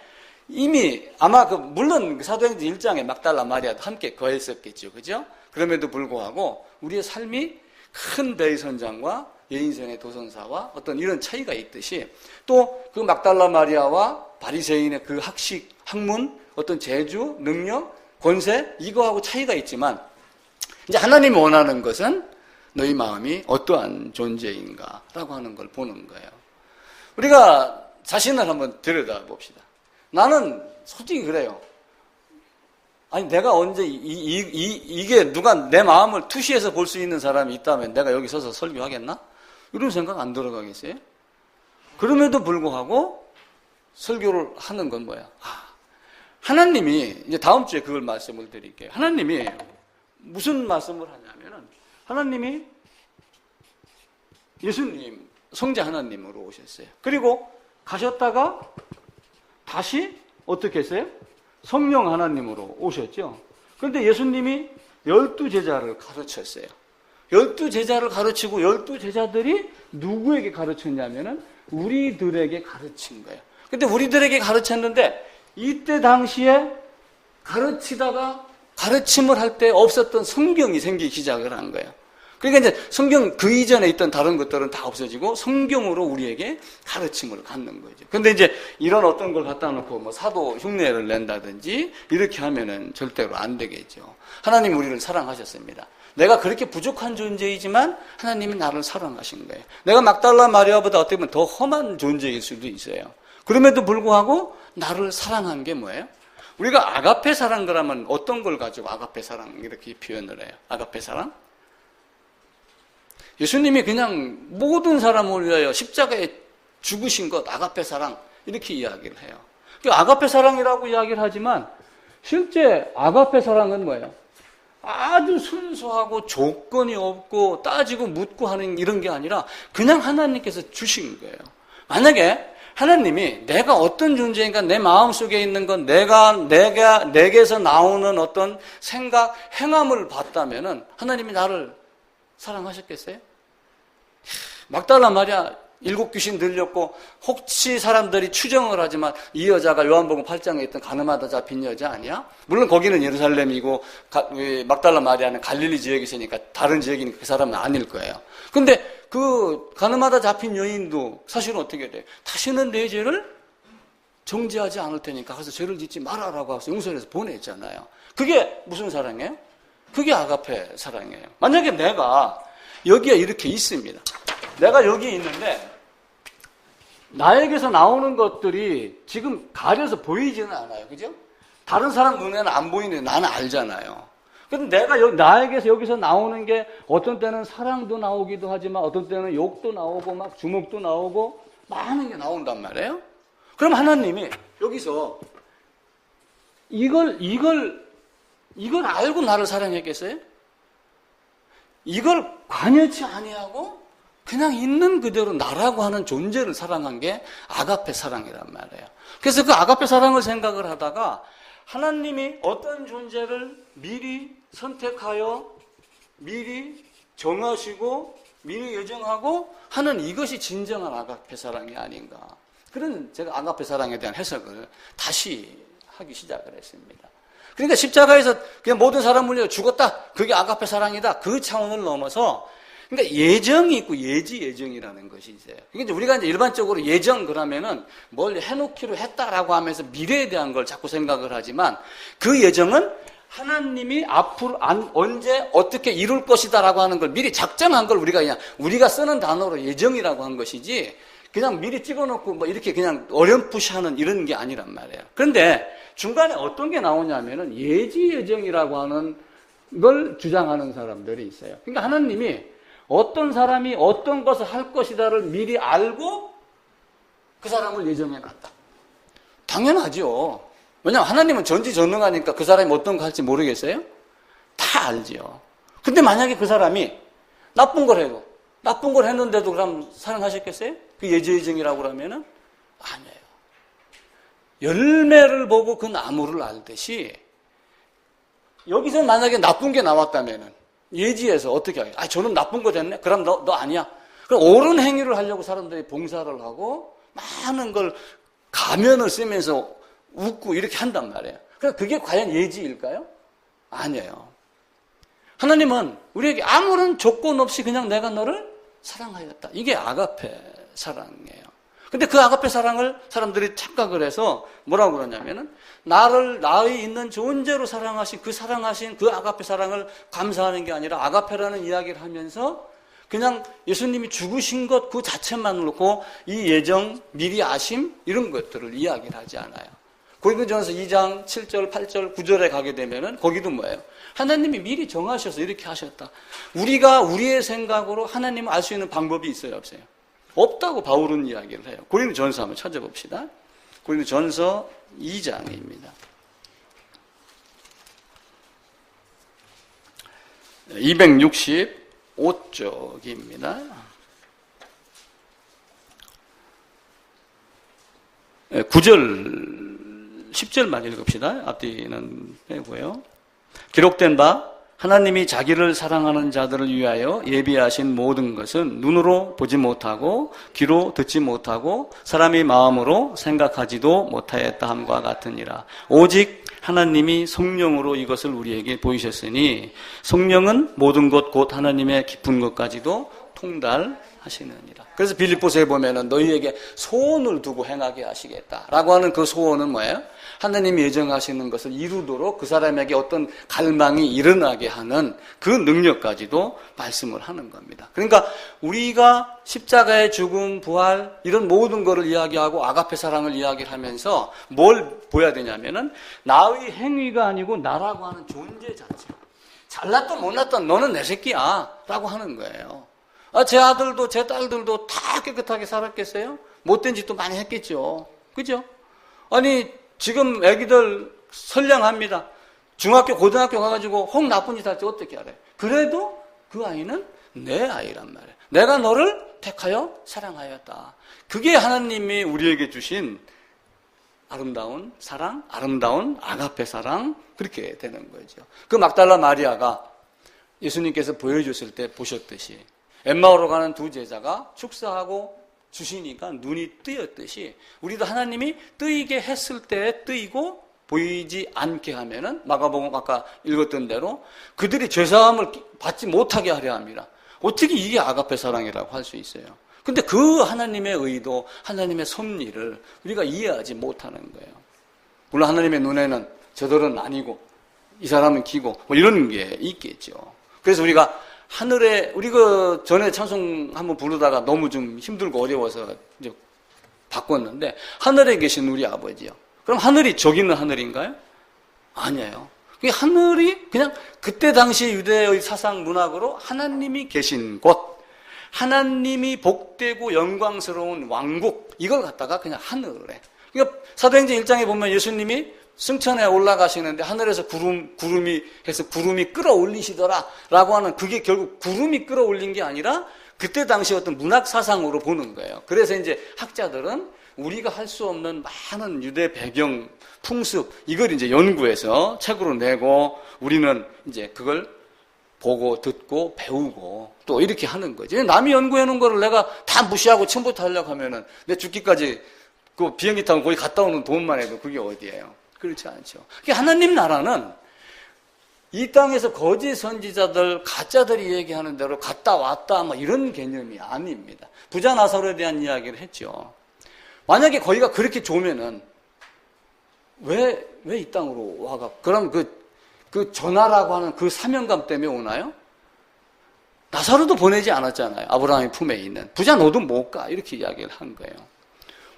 이미 아마 물론 사도행전 1장에 막달라 마리아도 함께 거했었겠죠. 그죠? 그럼에도 불구하고 우리의 삶이 큰 대의선장과 여인선의 도선사와 어떤 이런 차이가 있듯이 또 그 막달라 마리아와 바리새인의 그 학식, 학문, 어떤 재주, 능력, 권세 이거하고 차이가 있지만 이제 하나님이 원하는 것은 너희 마음이 어떠한 존재인가라고 하는 걸 보는 거예요. 우리가 자신을 한번 들여다봅시다. 나는 솔직히 그래요. 아니 내가 언제 이게 누가 내 마음을 투시해서 볼 수 있는 사람이 있다면 내가 여기 서서 설교하겠나? 이런 생각 안 들어가겠어요? 그럼에도 불구하고 설교를 하는 건 뭐야? 하나님이 이제 다음 주에 그걸 말씀을 드릴게요. 하나님이 무슨 말씀을 하냐면은 하나님이 예수님 성자 하나님으로 오셨어요. 그리고 가셨다가 다시 어떻게 했어요? 성령 하나님으로 오셨죠. 그런데 예수님이 12제자를 가르쳤어요. 12제자를 가르치고 12제자들이 누구에게 가르쳤냐면은 우리들에게 가르친 거예요. 근데 우리들에게 가르쳤는데 이때 당시에 가르치다가 가르침을 할 때 없었던 성경이 생기기 시작을 한 거예요. 그러니까 이제 성경 그 이전에 있던 다른 것들은 다 없어지고 성경으로 우리에게 가르침을 갖는 거죠. 근데 이제 이런 어떤 걸 갖다 놓고 뭐 사도 흉내를 낸다든지 이렇게 하면은 절대로 안 되겠죠. 하나님이 우리를 사랑하셨습니다. 내가 그렇게 부족한 존재이지만 하나님이 나를 사랑하신 거예요. 내가 막달라 마리아보다 어떻게 보면 더 험한 존재일 수도 있어요. 그럼에도 불구하고 나를 사랑한 게 뭐예요? 우리가 아가페 사랑 그러면 어떤 걸 가지고 아가페 사랑 이렇게 표현을 해요? 아가페 사랑? 예수님이 그냥 모든 사람을 위하여 십자가에 죽으신 것 아가페 사랑 이렇게 이야기를 해요. 아가페 사랑이라고 이야기를 하지만 실제 아가페 사랑은 뭐예요? 아주 순수하고 조건이 없고 따지고 묻고 하는 이런 게 아니라 그냥 하나님께서 주신 거예요. 만약에 하나님이 내가 어떤 존재인가 내 마음속에 있는 건 내게서 나오는 어떤 생각, 행함을 봤다면은 하나님이 나를 사랑하셨겠어요? 막달라 마리아 7 귀신 들렸고 혹시 사람들이 추정을 하지만 이 여자가 요한복음 8장에 있던 가늠하다 잡힌 여자 아니야? 물론 거기는 예루살렘이고 막달라 마리아는 갈릴리 지역에 있으니까 다른 지역이니까 그 사람은 아닐 거예요. 근데 그 가늠하다 잡힌 여인도 사실은 어떻게 돼요? 다시는 내 죄를 정죄하지 않을 테니까 가서 죄를 짓지 말아라고 해서 용서해서 보냈잖아요. 그게 무슨 사랑이에요? 그게 아가페 사랑이에요. 만약에 내가 여기에 이렇게 있습니다. 내가 여기 있는데 나에게서 나오는 것들이 지금 가려서 보이지는 않아요. 그죠? 다른 사람 눈에는 안 보이는데 나는 알잖아요. 근데 내가 나에게서 여기서 나오는 게 어떤 때는 사랑도 나오기도 하지만 어떤 때는 욕도 나오고 막 주먹도 나오고 많은 게 나온단 말이에요. 그럼 하나님이 여기서 이걸 알고 나를 사랑했겠어요? 이걸 관여치 아니하고 그냥 있는 그대로 나라고 하는 존재를 사랑한 게 아가페 사랑이란 말이에요. 그래서 그 아가페 사랑을 생각을 하다가 하나님이 어떤 존재를 미리 선택하여 미리 정하시고 미리 예정하고 하는 이것이 진정한 아가페 사랑이 아닌가. 그런 제가 아가페 사랑에 대한 해석을 다시 하기 시작을 했습니다. 그러니까 십자가에서 그냥 모든 사람을 위해 죽었다. 그게 아가페 사랑이다. 그 차원을 넘어서 그러니까 예정이 있고 예정이라는 것이 있어요. 그러니까 우리가 이제 일반적으로 예정 그러면은 뭘 해놓기로 했다라고 하면서 미래에 대한 걸 자꾸 생각을 하지만 그 예정은 하나님이 앞으로 언제 어떻게 이룰 것이다라고 하는 걸 미리 작정한 걸 우리가 쓰는 단어로 예정이라고 한 것이지 그냥 미리 찍어놓고 뭐 이렇게 그냥 어렴풋이 하는 이런 게 아니란 말이에요. 그런데 중간에 어떤 게 나오냐면은 예정이라고 하는 걸 주장하는 사람들이 있어요. 그러니까 하나님이 어떤 사람이 어떤 것을 할 것이다를 미리 알고 그 사람을 예정해 놨다. 당연하죠. 왜냐하면 하나님은 전지전능하니까 그 사람이 어떤 거 할지 모르겠어요? 다 알죠. 근데 만약에 그 사람이 나쁜 걸 해도 나쁜 걸 했는데도 그럼 사랑하셨겠어요? 그 예정이라고 그러면은 아니에요. 열매를 보고 그 나무를 알듯이 여기서 만약에 나쁜 게 나왔다면은 예지에서 어떻게 하겠어요? 저는 나쁜 거 됐네? 그럼 너 아니야. 그럼 옳은 행위를 하려고 사람들이 봉사를 하고 많은 걸 가면을 쓰면서 웃고 이렇게 한단 말이에요. 그러니까 그게 과연 예지일까요? 아니에요. 하나님은 우리에게 아무런 조건 없이 그냥 내가 너를 사랑하였다. 이게 아가페 사랑이에요. 근데 그 아가페 사랑을 사람들이 착각을 해서 뭐라고 그러냐면은 나의 있는 존재로 사랑하신 그 아가페 사랑을 감사하는 게 아니라 아가페라는 이야기를 하면서 그냥 예수님이 죽으신 것 그 자체만 놓고 이 예정, 미리 아심 이런 것들을 이야기를 하지 않아요. 고린도전서 2장 7절, 8절, 9절에 가게 되면은 거기도 뭐예요? 하나님이 미리 정하셔서 이렇게 하셨다. 우리가 우리의 생각으로 하나님을 알 수 있는 방법이 있어요, 없어요? 없다고 바울은 이야기를 해요. 고린도전서 한번 찾아봅시다. 고린도전서 2장입니다. 265쪽입니다. 9절, 10절만 읽읍시다. 앞뒤는 빼고요. 기록된 바 하나님이 자기를 사랑하는 자들을 위하여 예비하신 모든 것은 눈으로 보지 못하고 귀로 듣지 못하고 사람이 마음으로 생각하지도 못하였다 함과 같으니라. 오직 하나님이 성령으로 이것을 우리에게 보이셨으니 성령은 모든 것 곧 하나님의 깊은 것까지도 통달하시느니라. 그래서 빌립보서에 보면은 너희에게 소원을 두고 행하게 하시겠다라고 하는 그 소원은 뭐예요? 하나님이 예정하시는 것을 이루도록 그 사람에게 어떤 갈망이 일어나게 하는 그 능력까지도 말씀을 하는 겁니다. 그러니까 우리가 십자가의 죽음, 부활 이런 모든 것을 이야기하고 아가페 사랑을 이야기를 하면서 뭘 보여야 되냐면은 나의 행위가 아니고 나라고 하는 존재 자체. 잘났든 못났든 너는 내 새끼야 라고 하는 거예요. 제 아들도 제 딸들도 다 깨끗하게 살았겠어요? 못된 짓도 많이 했겠죠. 그죠? 아니 지금 애기들 선량합니다. 중학교, 고등학교 가가지고 혹 나쁜 짓 할 때 어떻게 알아요? 그래도 그 아이는 내 아이란 말이에요. 내가 너를 택하여 사랑하였다. 그게 하나님이 우리에게 주신 아름다운 사랑, 아름다운 아가페 사랑, 그렇게 되는 거죠. 그 막달라 마리아가 예수님께서 보여줬을 때 보셨듯이 엠마오로 가는 두 제자가 축사하고 주시니까 눈이 뜨였듯이 우리도 하나님이 뜨이게 했을 때 뜨이고 보이지 않게 하면은 마가복음 아까 읽었던 대로 그들이 죄사함을 받지 못하게 하려 합니다. 어떻게 이게 아가페 사랑이라고 할 수 있어요? 근데 그 하나님의 의도, 하나님의 섭리를 우리가 이해하지 못하는 거예요. 물론 하나님의 눈에는 저들은 아니고 이 사람은 기고 뭐 이런 게 있겠죠. 그래서 우리가 하늘에 우리 그 전에 찬송 한번 부르다가 너무 좀 힘들고 어려워서 이제 바꿨는데 하늘에 계신 우리 아버지요. 그럼 하늘이 저기 있는 하늘인가요? 아니에요. 그 하늘이 그냥 그때 당시 유대의 사상 문학으로 하나님이 계신 곳, 하나님이 복되고 영광스러운 왕국 이걸 갖다가 그냥 하늘에. 그러니까 사도행전 1장에 보면 예수님이 승천에 올라가시는데 하늘에서 구름이 해서 구름이 끌어올리시더라 라고 하는 그게 결국 구름이 끌어올린 게 아니라 그때 당시 어떤 문학 사상으로 보는 거예요. 그래서 이제 학자들은 우리가 할 수 없는 많은 유대 배경, 풍습 이걸 이제 연구해서 책으로 내고 우리는 이제 그걸 보고 듣고 배우고 또 이렇게 하는 거지. 남이 연구해 놓은 거를 내가 다 무시하고 처음부터 하려고 하면은 내 죽기까지 그 비행기 타고 거기 갔다 오는 돈만 해도 그게 어디예요? 그렇지 않죠. 하나님 나라는 이 땅에서 거짓 선지자들, 가짜들이 얘기하는 대로 갔다 왔다 뭐 이런 개념이 아닙니다. 부자 나사로에 대한 이야기를 했죠. 만약에 거기가 그렇게 좋으면은 왜 이 땅으로 와가? 그럼 그 전하라고 하는 그 사명감 때문에 오나요? 나사로도 보내지 않았잖아요. 아브라함의 품에 있는. 부자 너도 못 가. 이렇게 이야기를 한 거예요.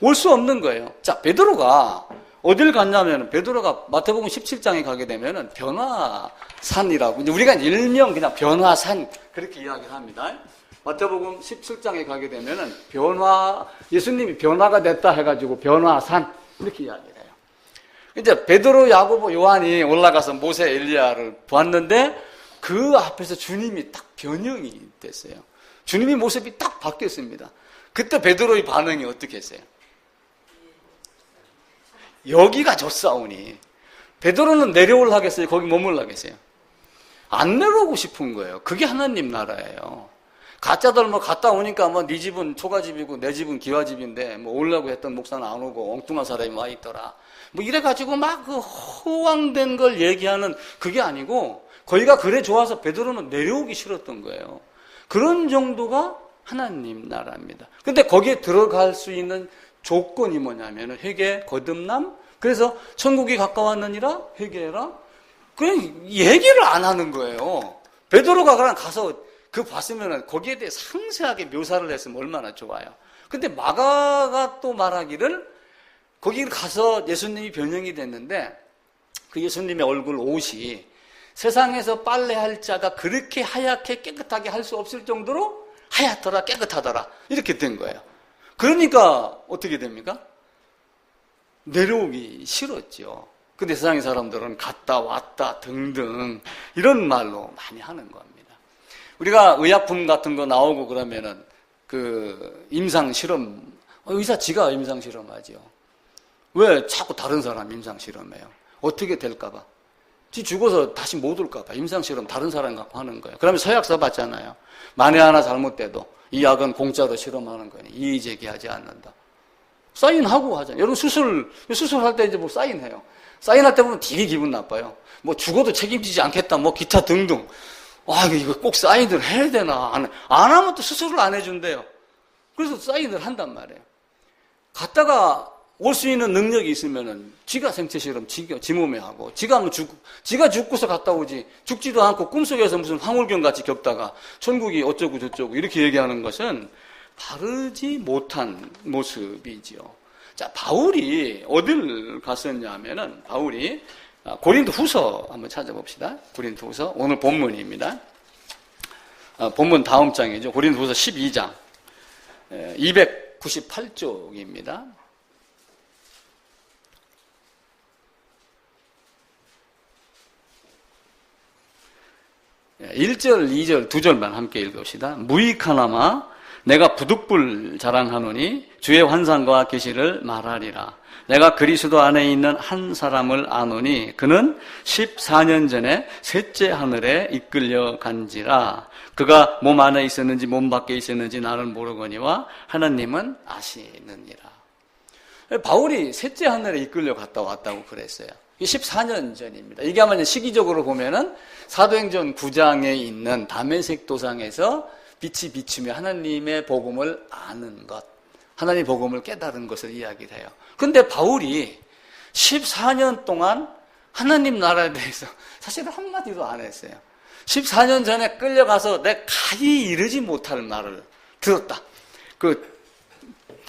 올 수 없는 거예요. 자, 베드로가 어딜 갔냐면 베드로가 마태복음 17장에 가게 되면은 변화산이라고 우리가 일명 그냥 변화산 그렇게 이야기를 합니다. 마태복음 17장에 가게 되면은 예수님이 변화가 됐다 해가지고 변화산 이렇게 이야기를 해요. 이제 베드로, 야고보, 요한이 올라가서 모세, 엘리야를 보았는데 그 앞에서 주님이 딱 변형이 됐어요. 주님이 모습이 딱 바뀌었습니다. 그때 베드로의 반응이 어떻게 했어요? 여기가 좋사오니 베드로는 내려올 하겠어요? 거기 머물러 하겠어요? 안 내려오고 싶은 거예요. 그게 하나님 나라예요. 가짜들 뭐 갔다 오니까 뭐 네 집은 초가집이고 내 집은 기와집인데 뭐 오려고 했던 목사는 안 오고 엉뚱한 사람이 와 있더라. 뭐 이래가지고 막 그 허황된 걸 얘기하는 그게 아니고 거기가 그래 좋아서 베드로는 내려오기 싫었던 거예요. 그런 정도가 하나님 나라입니다. 근데 거기에 들어갈 수 있는 조건이 뭐냐면 회개, 거듭남. 그래서 천국이 가까웠느니라 회개해라. 그냥 얘기를 안 하는 거예요. 베드로가 그냥 가서 그 봤으면 거기에 대해 상세하게 묘사를 했으면 얼마나 좋아요. 근데 마가가 또 말하기를 거기 가서 예수님이 변형이 됐는데 그 예수님의 얼굴 옷이 세상에서 빨래할 자가 그렇게 하얗게 깨끗하게 할 수 없을 정도로 하얗더라, 깨끗하더라. 이렇게 된 거예요. 그러니까 어떻게 됩니까? 내려오기 싫었죠. 근데 세상의 사람들은 갔다 왔다 등등 이런 말로 많이 하는 겁니다. 우리가 의약품 같은 거 나오고 그러면은 그 임상 실험, 의사 지가 임상 실험하죠. 왜 자꾸 다른 사람 임상 실험해요? 어떻게 될까봐. 지 죽어서 다시 못 올까봐 임상 실험 다른 사람 갖고 하는 거예요. 그러면 서약 써봤잖아요. 만에 하나 잘못돼도 이 약은 공짜로 실험하는 거니 이의 제기하지 않는다. 사인하고 하잖아요. 여러분 수술할 때 이제 뭐 사인해요. 사인할 때 보면 되게 기분 나빠요. 뭐 죽어도 책임지지 않겠다, 뭐 기타 등등. 와, 이거 꼭 사인을 해야 되나? 안 하면 또 수술을 안 해준대요. 그래서 사인을 한단 말이에요. 갔다가 올 수 있는 능력이 있으면은 지가 생체 실험 지 몸에 하고 지가 죽고서 갔다 오지 죽지도 않고 꿈속에서 무슨 황홀경 같이 겪다가 천국이 어쩌고 저쩌고 이렇게 얘기하는 것은 바르지 못한 모습이지요. 자, 바울이 어딜 갔었냐 하면은 바울이 고린도 후서 한번 찾아봅시다. 고린도 후서 오늘 본문입니다. 본문 다음 장이죠. 고린도 후서 12장 298쪽입니다. 1절, 2절, 2절만 함께 읽읍시다. 무익하나마 내가 부득불 자랑하노니 주의 환상과 계시를 말하리라. 내가 그리스도 안에 있는 한 사람을 아노니 그는 14년 전에 셋째 하늘에 이끌려 간지라. 그가 몸 안에 있었는지 몸 밖에 있었는지 나는 모르거니와 하나님은 아시느니라. 바울이 셋째 하늘에 이끌려 갔다 왔다고 그랬어요. 14년 전입니다. 이게 아마 시기적으로 보면은 사도행전 9장에 있는 다메섹 도상에서 빛이 비추며 하나님의 복음을 아는 것, 하나님의 복음을 깨달은 것을 이야기를 해요. 근데 바울이 14년 동안 하나님 나라에 대해서 사실은 한마디도 안 했어요. 14년 전에 끌려가서 내 가히 이르지 못할 말을 들었다.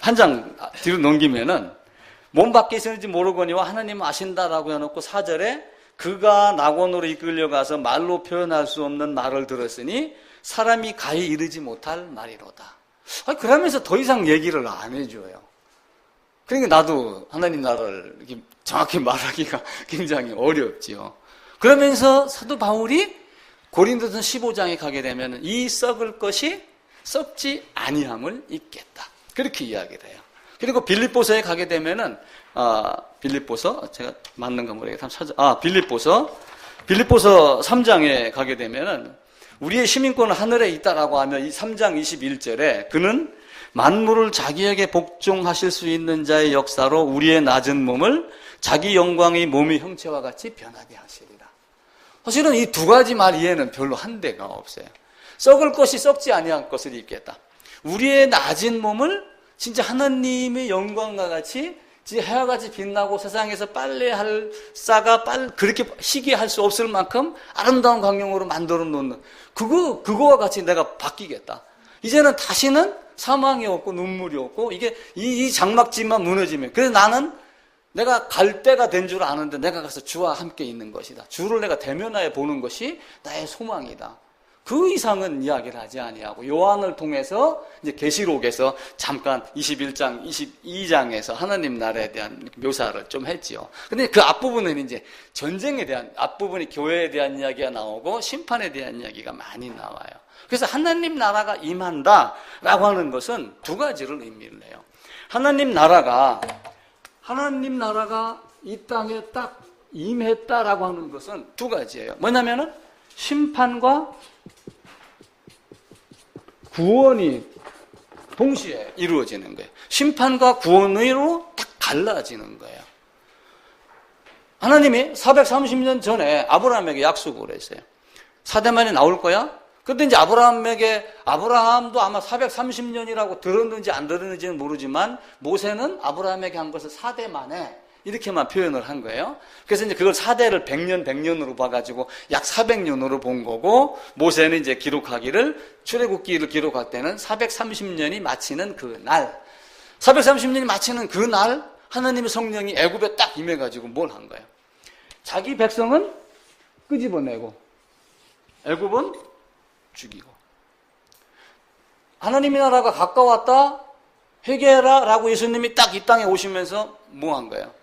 한 장 뒤로 넘기면은 몸 밖에 있었는지 모르거니와 하나님은 아신다라고 해놓고 4절에 그가 낙원으로 이끌려가서 말로 표현할 수 없는 말을 들었으니 사람이 가히 이르지 못할 말이로다. 그러면서 더 이상 얘기를 안 해줘요. 그러니까 나도 하나님 나라를 이렇게 정확히 말하기가 굉장히 어렵지요. 그러면서 사도 바울이 고린도전 15장에 가게 되면 이 썩을 것이 썩지 아니함을 입겠다. 그렇게 이야기를 해요. 그리고 빌립보서에 가게 되면은 빌립보서 제가 맞는가 모르겠다. 빌립보서 3장에 가게 되면은 우리의 시민권은 하늘에 있다라고 하면 이 3장 21절에 그는 만물을 자기에게 복종하실 수 있는 자의 역사로 우리의 낮은 몸을 자기 영광의 몸의 형체와 같이 변하게 하시리라. 사실은 이 두 가지 말 이해는 별로 한데가 없어요. 썩을 것이 썩지 아니할 것을 입겠다. 우리의 낮은 몸을 진짜 하나님의 영광과 같이 진짜 해와 같이 빛나고 세상에서 빨래할 싸가 그렇게 희귀할 수 없을 만큼 아름다운 광경으로 만들어 놓는 그거와 같이 내가 바뀌겠다. 이제는 다시는 사망이 없고 눈물이 없고 이게 이 장막집만 무너지면 그래서 나는 내가 갈 때가 된 줄 아는데 내가 가서 주와 함께 있는 것이다. 주를 내가 대면하여 보는 것이 나의 소망이다. 그 이상은 이야기를 하지 아니하고 요한을 통해서 이제 계시록에서 잠깐 21장, 22장에서 하나님 나라에 대한 묘사를 좀 했지요. 근데 그 앞부분은 이제 전쟁에 대한 앞부분이 교회에 대한 이야기가 나오고 심판에 대한 이야기가 많이 나와요. 그래서 하나님 나라가 임한다라고 하는 것은 두 가지를 의미를 해요. 하나님 나라가 이 땅에 딱 임했다라고 하는 것은 두 가지예요. 뭐냐면은 심판과 구원이 동시에 이루어지는 거예요. 심판과 구원으로 딱 갈라지는 거예요. 하나님이 430년 전에 아브라함에게 약속을 했어요. 4대만이 나올 거야? 근데 이제 아브라함도 아마 430년이라고 들었는지 안 들었는지는 모르지만 모세는 아브라함에게 한 것을 4대 만에 이렇게만 표현을 한 거예요. 그래서 이제 그걸 4대를 100년으로 봐가지고 약 400년으로 본 거고, 모세는 이제 기록하기를, 출애굽기를 기록할 때는 430년이 마치는 그 날, 430년이 마치는 그 날, 하나님의 성령이 애굽에 딱 임해가지고 뭘 한 거예요? 자기 백성은 끄집어내고, 애굽은 죽이고. 하나님의 나라가 가까웠다, 회개해라 라고 예수님이 딱 이 땅에 오시면서 뭐 한 거예요?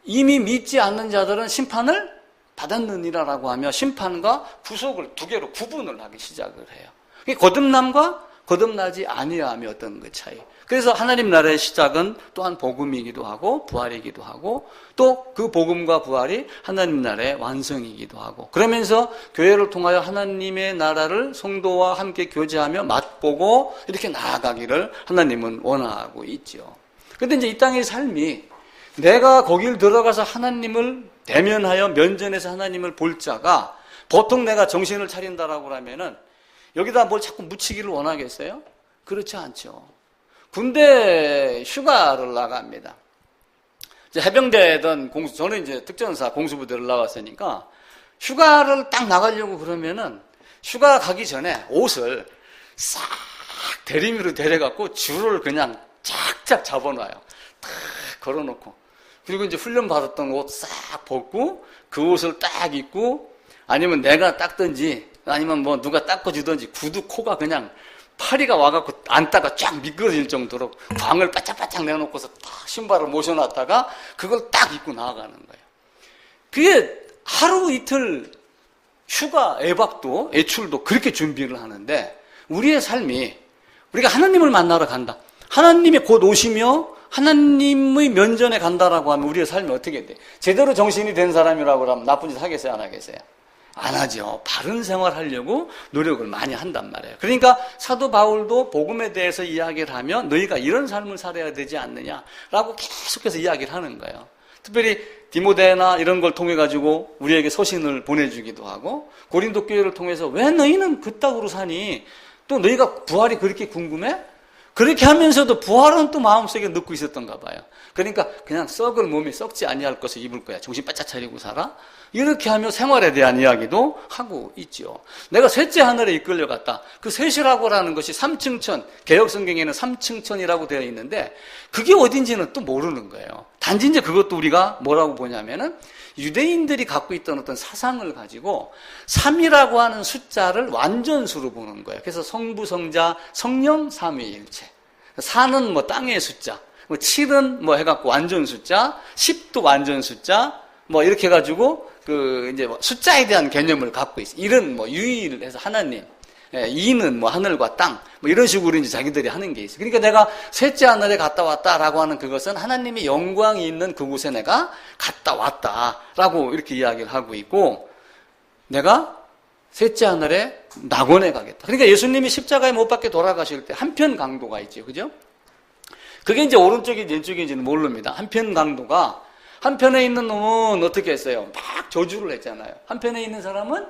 이미 믿지 않는 자들은 심판을 받았느니라라고 하며 심판과 구속을 두 개로 구분을 하기 시작을 해요. 그게 거듭남과 거듭나지 아니함이 어떤 그 차이. 그래서 하나님 나라의 시작은 또한 복음이기도 하고 부활이기도 하고, 또 그 복음과 부활이 하나님 나라의 완성이기도 하고, 그러면서 교회를 통하여 하나님의 나라를 성도와 함께 교제하며 맛보고 이렇게 나아가기를 하나님은 원하고 있죠. 그런데 이제 이 땅의 삶이 내가 거길 들어가서 하나님을 대면하여 면전에서 하나님을 볼 자가 보통 내가 정신을 차린다라고 하면은 여기다 뭘 자꾸 묻히기를 원하겠어요? 그렇지 않죠. 군대 휴가를 나갑니다. 이제 해병대든 저는 이제 특전사 공수부대를 나갔으니까 휴가를 딱 나가려고 그러면은 휴가 가기 전에 옷을 싹 대리미로 데려갖고 줄을 그냥 쫙쫙 잡아놔요. 딱 걸어놓고. 그리고 이제 훈련 받았던 옷 싹 벗고 그 옷을 딱 입고, 아니면 내가 닦든지 아니면 뭐 누가 닦아주든지 구두 코가 그냥 파리가 와갖고 앉다가 쫙 미끄러질 정도로 광을 바짝바짝 내놓고서 딱 신발을 모셔놨다가 그걸 딱 입고 나아가는 거예요. 그게 하루 이틀 휴가 애박도 애출도 그렇게 준비를 하는데, 우리의 삶이 우리가 하나님을 만나러 간다, 하나님이 곧 오시며 하나님의 면전에 간다라고 하면 우리의 삶이 어떻게 돼? 제대로 정신이 된 사람이라고 하면 나쁜 짓 하겠어요? 안 하겠어요? 안 하죠. 바른 생활 하려고 노력을 많이 한단 말이에요. 그러니까 사도 바울도 복음에 대해서 이야기를 하면 너희가 이런 삶을 살아야 되지 않느냐라고 계속해서 이야기를 하는 거예요. 특별히 디모데나 이런 걸 통해 가지고 우리에게 서신을 보내주기도 하고, 고린도 교회를 통해서 왜 너희는 그따구로 사니? 또 너희가 부활이 그렇게 궁금해? 그렇게 하면서도 부활은 또 마음속에 넣고 있었던가 봐요. 그러니까 그냥 썩을 몸이 썩지 아니할 것을 입을 거야. 정신 바짝 차리고 살아. 이렇게 하며 생활에 대한 이야기도 하고 있죠. 내가 셋째 하늘에 이끌려갔다. 그 셋이라고 하는 것이 삼층천, 개혁성경에는 삼층천이라고 되어 있는데 그게 어딘지는 또 모르는 거예요. 단지 이제 그것도 우리가 뭐라고 보냐면은 유대인들이 갖고 있던 어떤 사상을 가지고 3이라고 하는 숫자를 완전수로 보는 거예요. 그래서 성부, 성자, 성령, 삼위일체. 4는 뭐 땅의 숫자, 뭐 7은 뭐 해갖고 완전 숫자, 10도 완전 숫자, 뭐 이렇게 해가지고 그 이제 숫자에 대한 개념을 갖고 있어요. 1은 뭐 유일해서 하나님, 2는 뭐 하늘과 땅, 뭐 이런 식으로 이제 자기들이 하는 게 있어요. 그러니까 내가 셋째 하늘에 갔다 왔다라고 하는 그것은 하나님의 영광이 있는 그곳에 내가 갔다 왔다라고 이렇게 이야기를 하고 있고, 내가 셋째 하늘에 낙원에 가겠다. 그러니까 예수님이 십자가에 못 박혀 돌아가실 때 한편 강도가 있죠. 그죠? 그게 이제 오른쪽인지 왼쪽인지는 모릅니다. 한편 강도가, 한편에 있는 놈은 어떻게 했어요? 막 저주를 했잖아요. 한편에 있는 사람은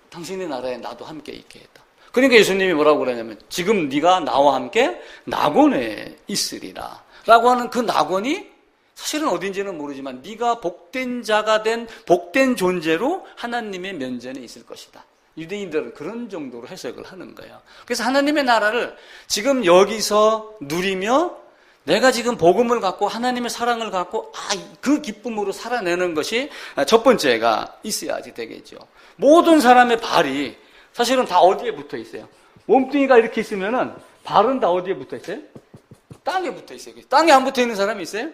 당신의 나라에 나도 함께 있게 했다. 그러니까 예수님이 뭐라고 그러냐면 지금 네가 나와 함께 낙원에 있으리라 라고 하는 그 낙원이 사실은 어딘지는 모르지만 네가 복된 자가 된 복된 존재로 하나님의 면전에 있을 것이다. 유대인들은 그런 정도로 해석을 하는 거예요. 그래서 하나님의 나라를 지금 여기서 누리며 내가 지금 복음을 갖고 하나님의 사랑을 갖고 그 기쁨으로 살아내는 것이 첫 번째가 있어야지 되겠죠. 모든 사람의 발이 사실은 다 어디에 붙어 있어요? 몸뚱이가 이렇게 있으면은 발은 다 어디에 붙어 있어요? 땅에 붙어 있어요. 땅에 안 붙어 있는 사람이 있어요?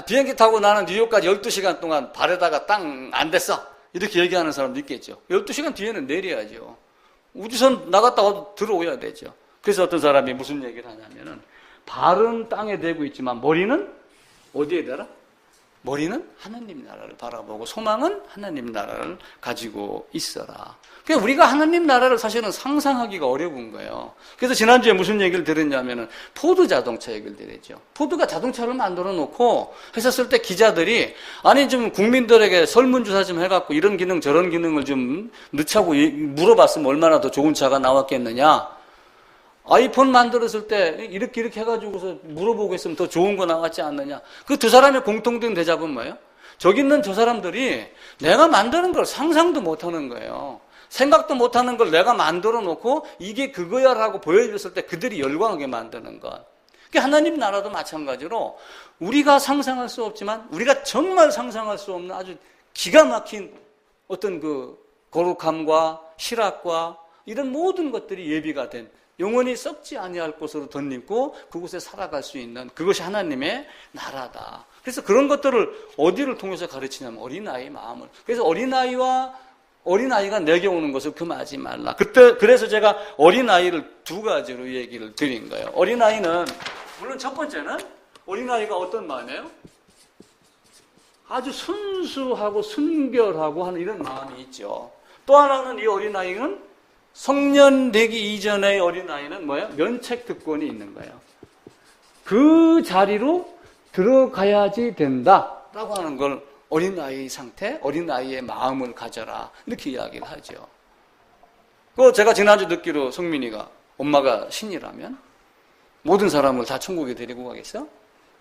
비행기 타고 나는 뉴욕까지 12시간 동안 발에다가 땅 안 됐어. 이렇게 얘기하는 사람도 있겠죠. 12시간 뒤에는 내려야죠. 우주선 나갔다 와도 들어오야 되죠. 그래서 어떤 사람이 무슨 얘기를 하냐면은 발은 땅에 대고 있지만 머리는 어디에 대라? 머리는 하나님 나라를 바라보고 소망은 하나님 나라를 가지고 있어라. 그러니까 우리가 하나님 나라를 사실은 상상하기가 어려운 거예요. 그래서 지난주에 무슨 얘기를 들었냐면은 포드 자동차 얘기를 들었죠. 포드가 자동차를 만들어 놓고 했었을 때 기자들이 아니 좀 국민들에게 설문조사 좀 해갖고 이런 기능 저런 기능을 좀 넣자고 물어봤으면 얼마나 더 좋은 차가 나왔겠느냐. 아이폰 만들었을 때 이렇게 해가지고서 물어보고 있으면 더 좋은 거 나왔지 않느냐. 그 두 사람의 공통된 대답은 뭐예요? 저기 있는 저 사람들이 내가 만드는 걸 상상도 못하는 거예요. 생각도 못하는 걸 내가 만들어 놓고 이게 그거야 라고 보여줬을 때 그들이 열광하게 만드는 것. 하나님 나라도 마찬가지로 우리가 상상할 수 없지만 우리가 정말 상상할 수 없는 아주 기가 막힌 어떤 그 거룩함과 실학과 이런 모든 것들이 예비가 된 영원히 썩지 아니할 곳으로 덧입고 그곳에 살아갈 수 있는 그것이 하나님의 나라다. 그래서 그런 것들을 어디를 통해서 가르치냐면 어린아이의 마음을. 그래서 어린아이가 내게 오는 것을 금하지 말라. 그래서 제가 어린아이를 두 가지로 얘기를 드린 거예요. 어린아이는 물론 첫 번째는 어린아이가 어떤 마음이에요? 아주 순수하고 순결하고 하는 이런 마음이 있죠. 또 하나는 이 어린아이는 성년 되기 이전의 어린아이는 뭐예요? 면책특권이 있는 거예요. 그 자리로 들어가야지 된다라고 하는 걸 어린아이의 상태, 어린아이의 마음을 가져라 이렇게 이야기를 하죠. 제가 지난주 듣기로 성민이가 엄마가 신이라면 모든 사람을 다 천국에 데리고 가겠어?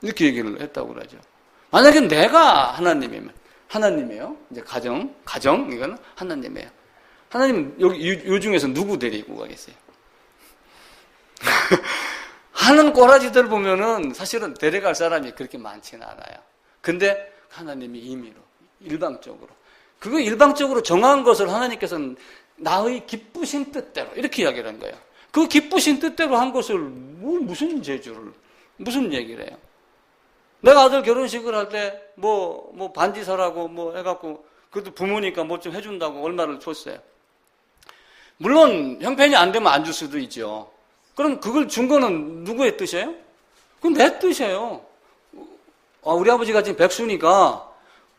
이렇게 얘기를 했다고 그러죠. 만약에 내가 하나님이면 하나님이에요. 이제 가정 이거는 하나님이에요. 하나님은 요 중에서 누구 데리고 가겠어요? 하는 꼬라지들 보면은 사실은 데려갈 사람이 그렇게 많지는 않아요. 근데 하나님이 임의로, 일방적으로. 그거 일방적으로 정한 것을 하나님께서는 나의 기쁘신 뜻대로 이렇게 이야기를 한 거예요. 그 기쁘신 뜻대로 한 것을 무슨 재주를, 무슨 얘기를 해요? 내가 아들 결혼식을 할 때 뭐 반지 사라고 뭐 해갖고 그래도 부모니까 뭐 좀 해준다고 얼마를 줬어요. 물론 형편이 안 되면 안 줄 수도 있죠. 그럼 그걸 준 거는 누구의 뜻이에요? 그건 내 뜻이에요. 우리 아버지가 지금 백수니까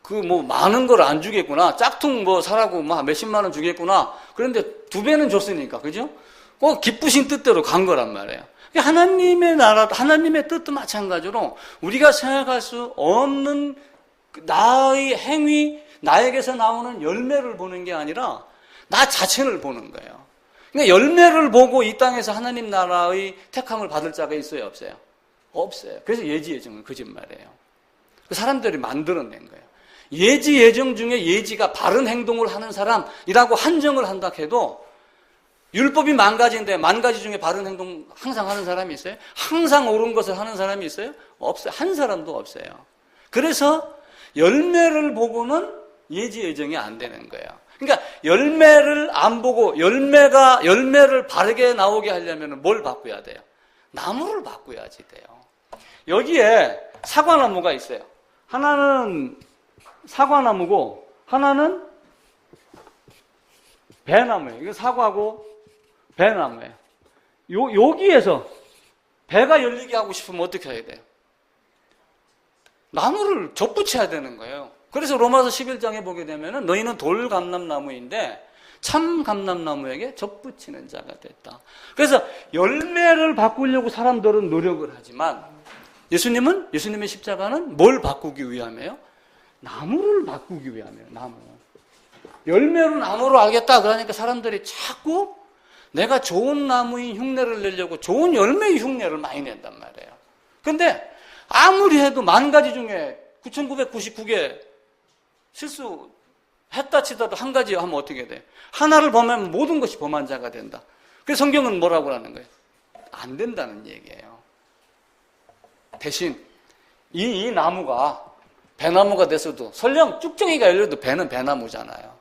그 뭐 많은 걸 안 주겠구나. 짝퉁 뭐 사라고 몇십만 원 주겠구나. 그런데 2배는 줬으니까, 그죠? 꼭 기쁘신 뜻대로 간 거란 말이에요. 하나님의 나라, 하나님의 뜻도 마찬가지로 우리가 생각할 수 없는 나의 행위, 나에게서 나오는 열매를 보는 게 아니라 나 자체를 보는 거예요. 그러니까 열매를 보고 이 땅에서 하나님 나라의 택함을 받을 자가 있어요, 없어요? 없어요. 그래서 예지예정은 거짓말이에요. 사람들이 만들어낸 거예요. 예지예정 중에 예지가 바른 행동을 하는 사람이라고 한정을 한다 해도 율법이 10,000가지인데 10,000가지 중에 바른 행동 항상 하는 사람이 있어요? 항상 옳은 것을 하는 사람이 있어요? 없어요. 한 사람도 없어요. 그래서 열매를 보고는 예지예정이 안 되는 거예요. 그러니까 열매를 안 보고 열매를 바르게 나오게 하려면 뭘 바꿔야 돼요? 나무를 바꿔야지 돼요. 여기에 사과나무가 있어요. 하나는 사과나무고 하나는 배나무예요. 이거 사과고 배나무예요. 여기에서 배가 열리게 하고 싶으면 어떻게 해야 돼요? 나무를 접붙여야 되는 거예요. 그래서 로마서 11장에 보게 되면은 너희는 돌감람나무인데 참 감람나무에게 접붙이는 자가 됐다. 그래서 열매를 바꾸려고 사람들은 노력을 하지만 예수님의 십자가는 뭘 바꾸기 위함이에요? 나무를 바꾸기 위함이에요. 나무. 열매로 나무로 알겠다 그러니까 사람들이 자꾸 내가 좋은 나무인 흉내를 내려고 좋은 열매의 흉내를 많이 낸단 말이에요. 근데 아무리 해도 10,000가지 중에 9,999개 실수했다 치다도 한 가지 하면 어떻게 돼? 하나를 범하면 모든 것이 범한 자가 된다. 그래서 성경은 뭐라고 하는 거예요? 안 된다는 얘기예요. 대신 이 나무가 배나무가 됐어도 설령 쭉정이가 열려도 배는 배나무잖아요.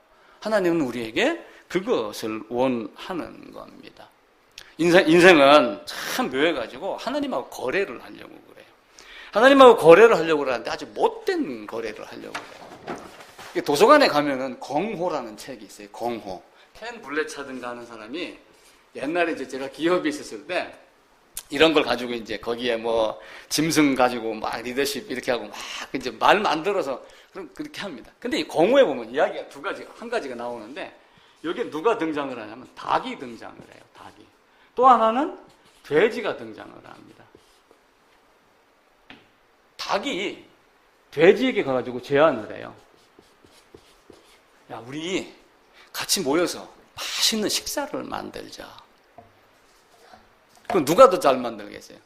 하나님은 우리에게 그것을 원하는 겁니다. 인생은 참 묘해가지고 하나님하고 거래를 하려고 그래요. 하나님하고 거래를 하려고 그러는데 아주 못된 거래를 하려고 그래요. 도서관에 가면은 공호라는 책이 있어요. 공호. 켄 블레차든가 하는 사람이 옛날에 이제 제가 기업에 있었을 때 이런 걸 가지고 이제 거기에 뭐 짐승 가지고 막 리더십 이렇게 하고 막 이제 말 만들어서 그렇게 합니다. 근데 이 공호에 보면 이야기가 한 가지가 나오는데 여기에 누가 등장을 하냐면 닭이 등장을 해요. 닭이. 또 하나는 돼지가 등장을 합니다. 닭이 돼지에게 가가지고 제안을 해요. 야, 우리 같이 모여서 맛있는 식사를 만들자. 그럼 누가 더 잘 만들겠어요?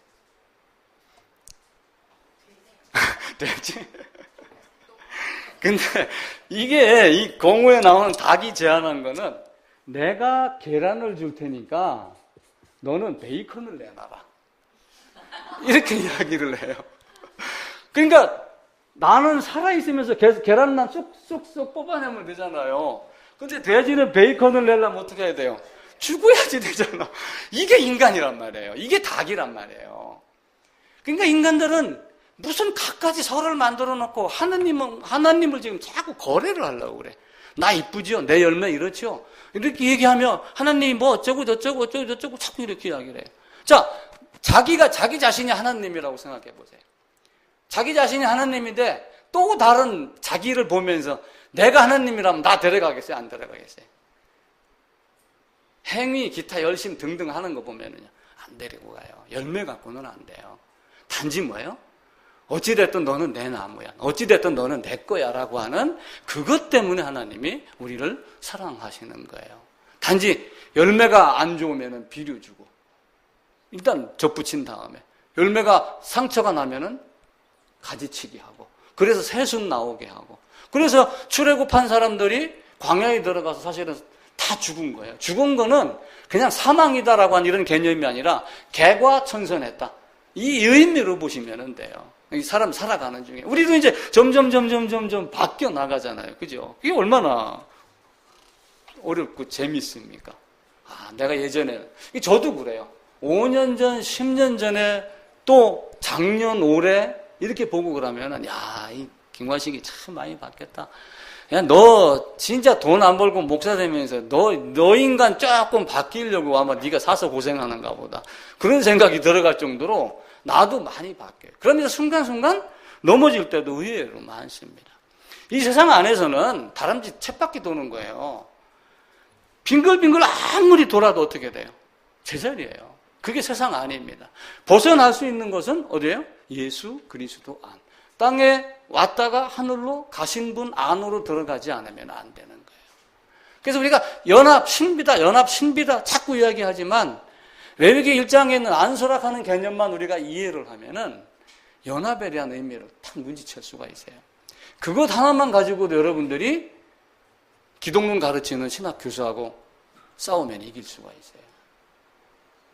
돼지? 근데 이게 이 공호에 나오는 닭이 제안한 거는 내가 계란을 줄 테니까 너는 베이컨을 내놔라. 이렇게 이야기를 해요. 그러니까 나는 살아있으면서 계란만 쏙쏙쏙 뽑아내면 되잖아요. 근데 돼지는 베이컨을 내려면 어떻게 해야 돼요? 죽어야지 되잖아. 이게 인간이란 말이에요. 이게 닭이란 말이에요. 그러니까 인간들은 무슨 갖가지 설을 만들어 놓고 하나님을 지금 자꾸 거래를 하려고 그래. 나 이쁘지요? 내 열매 이렇지요? 이렇게 얘기하면 하나님이 뭐 어쩌고 저쩌고 자꾸 이렇게 이야기를 해요. 자, 자기가 자기 자신이 하나님이라고 생각해 보세요. 자기 자신이 하나님인데 또 다른 자기를 보면서 내가 하나님이라면 나 데려가겠어요? 안 데려가겠어요? 행위, 기타, 열심 등등 하는 거 보면은요, 안 데리고 가요. 열매 갖고는 안 돼요. 단지 뭐예요? 어찌됐든 너는 내 나무야. 어찌됐든 너는 내 거야. 라고 하는 그것 때문에 하나님이 우리를 사랑하시는 거예요. 단지 열매가 안 좋으면은 비료 주고, 일단 접붙인 다음에, 열매가 상처가 나면은 가지치기 하고, 그래서 새순 나오게 하고, 그래서 출애굽한 사람들이 광야에 들어가서 사실은 다 죽은 거예요. 죽은 거는 그냥 사망이다라고 하는 이런 개념이 아니라 개과천선했다. 이 의미로 보시면 돼요. 이 사람 살아가는 중에. 우리도 이제 점점 바뀌어 나가잖아요. 그죠? 이게 얼마나 어렵고 재밌습니까? 아, 내가 예전에, 저도 그래요. 5년 전, 10년 전에 또 작년, 올해 이렇게 보고 그러면은, 야, 이 김관식이 참 많이 바뀌었다. 야, 너 진짜 돈 안 벌고 목사 되면서 너 인간 조금 바뀌려고 아마 네가 사서 고생하는가 보다. 그런 생각이 들어갈 정도로 나도 많이 바뀌어요. 그러면서 순간순간 넘어질 때도 의외로 많습니다. 이 세상 안에서는 다람쥐 쳇바퀴 도는 거예요. 빙글빙글 아무리 돌아도 어떻게 돼요? 제자리예요. 그게 세상 안입니다. 벗어날 수 있는 것은 어디예요? 예수 그리스도 안. 땅에 왔다가 하늘로 가신 분 안으로 들어가지 않으면 안 되는 거예요. 그래서 우리가 연합 신비다 자꾸 이야기하지만 레위기 1장에 있는 안수락하는 개념만 우리가 이해를 하면은 연합에 대한 의미를 딱 눈치챌 수가 있어요. 그것 하나만 가지고도 여러분들이 기독론 가르치는 신학 교수하고 싸우면 이길 수가 있어요.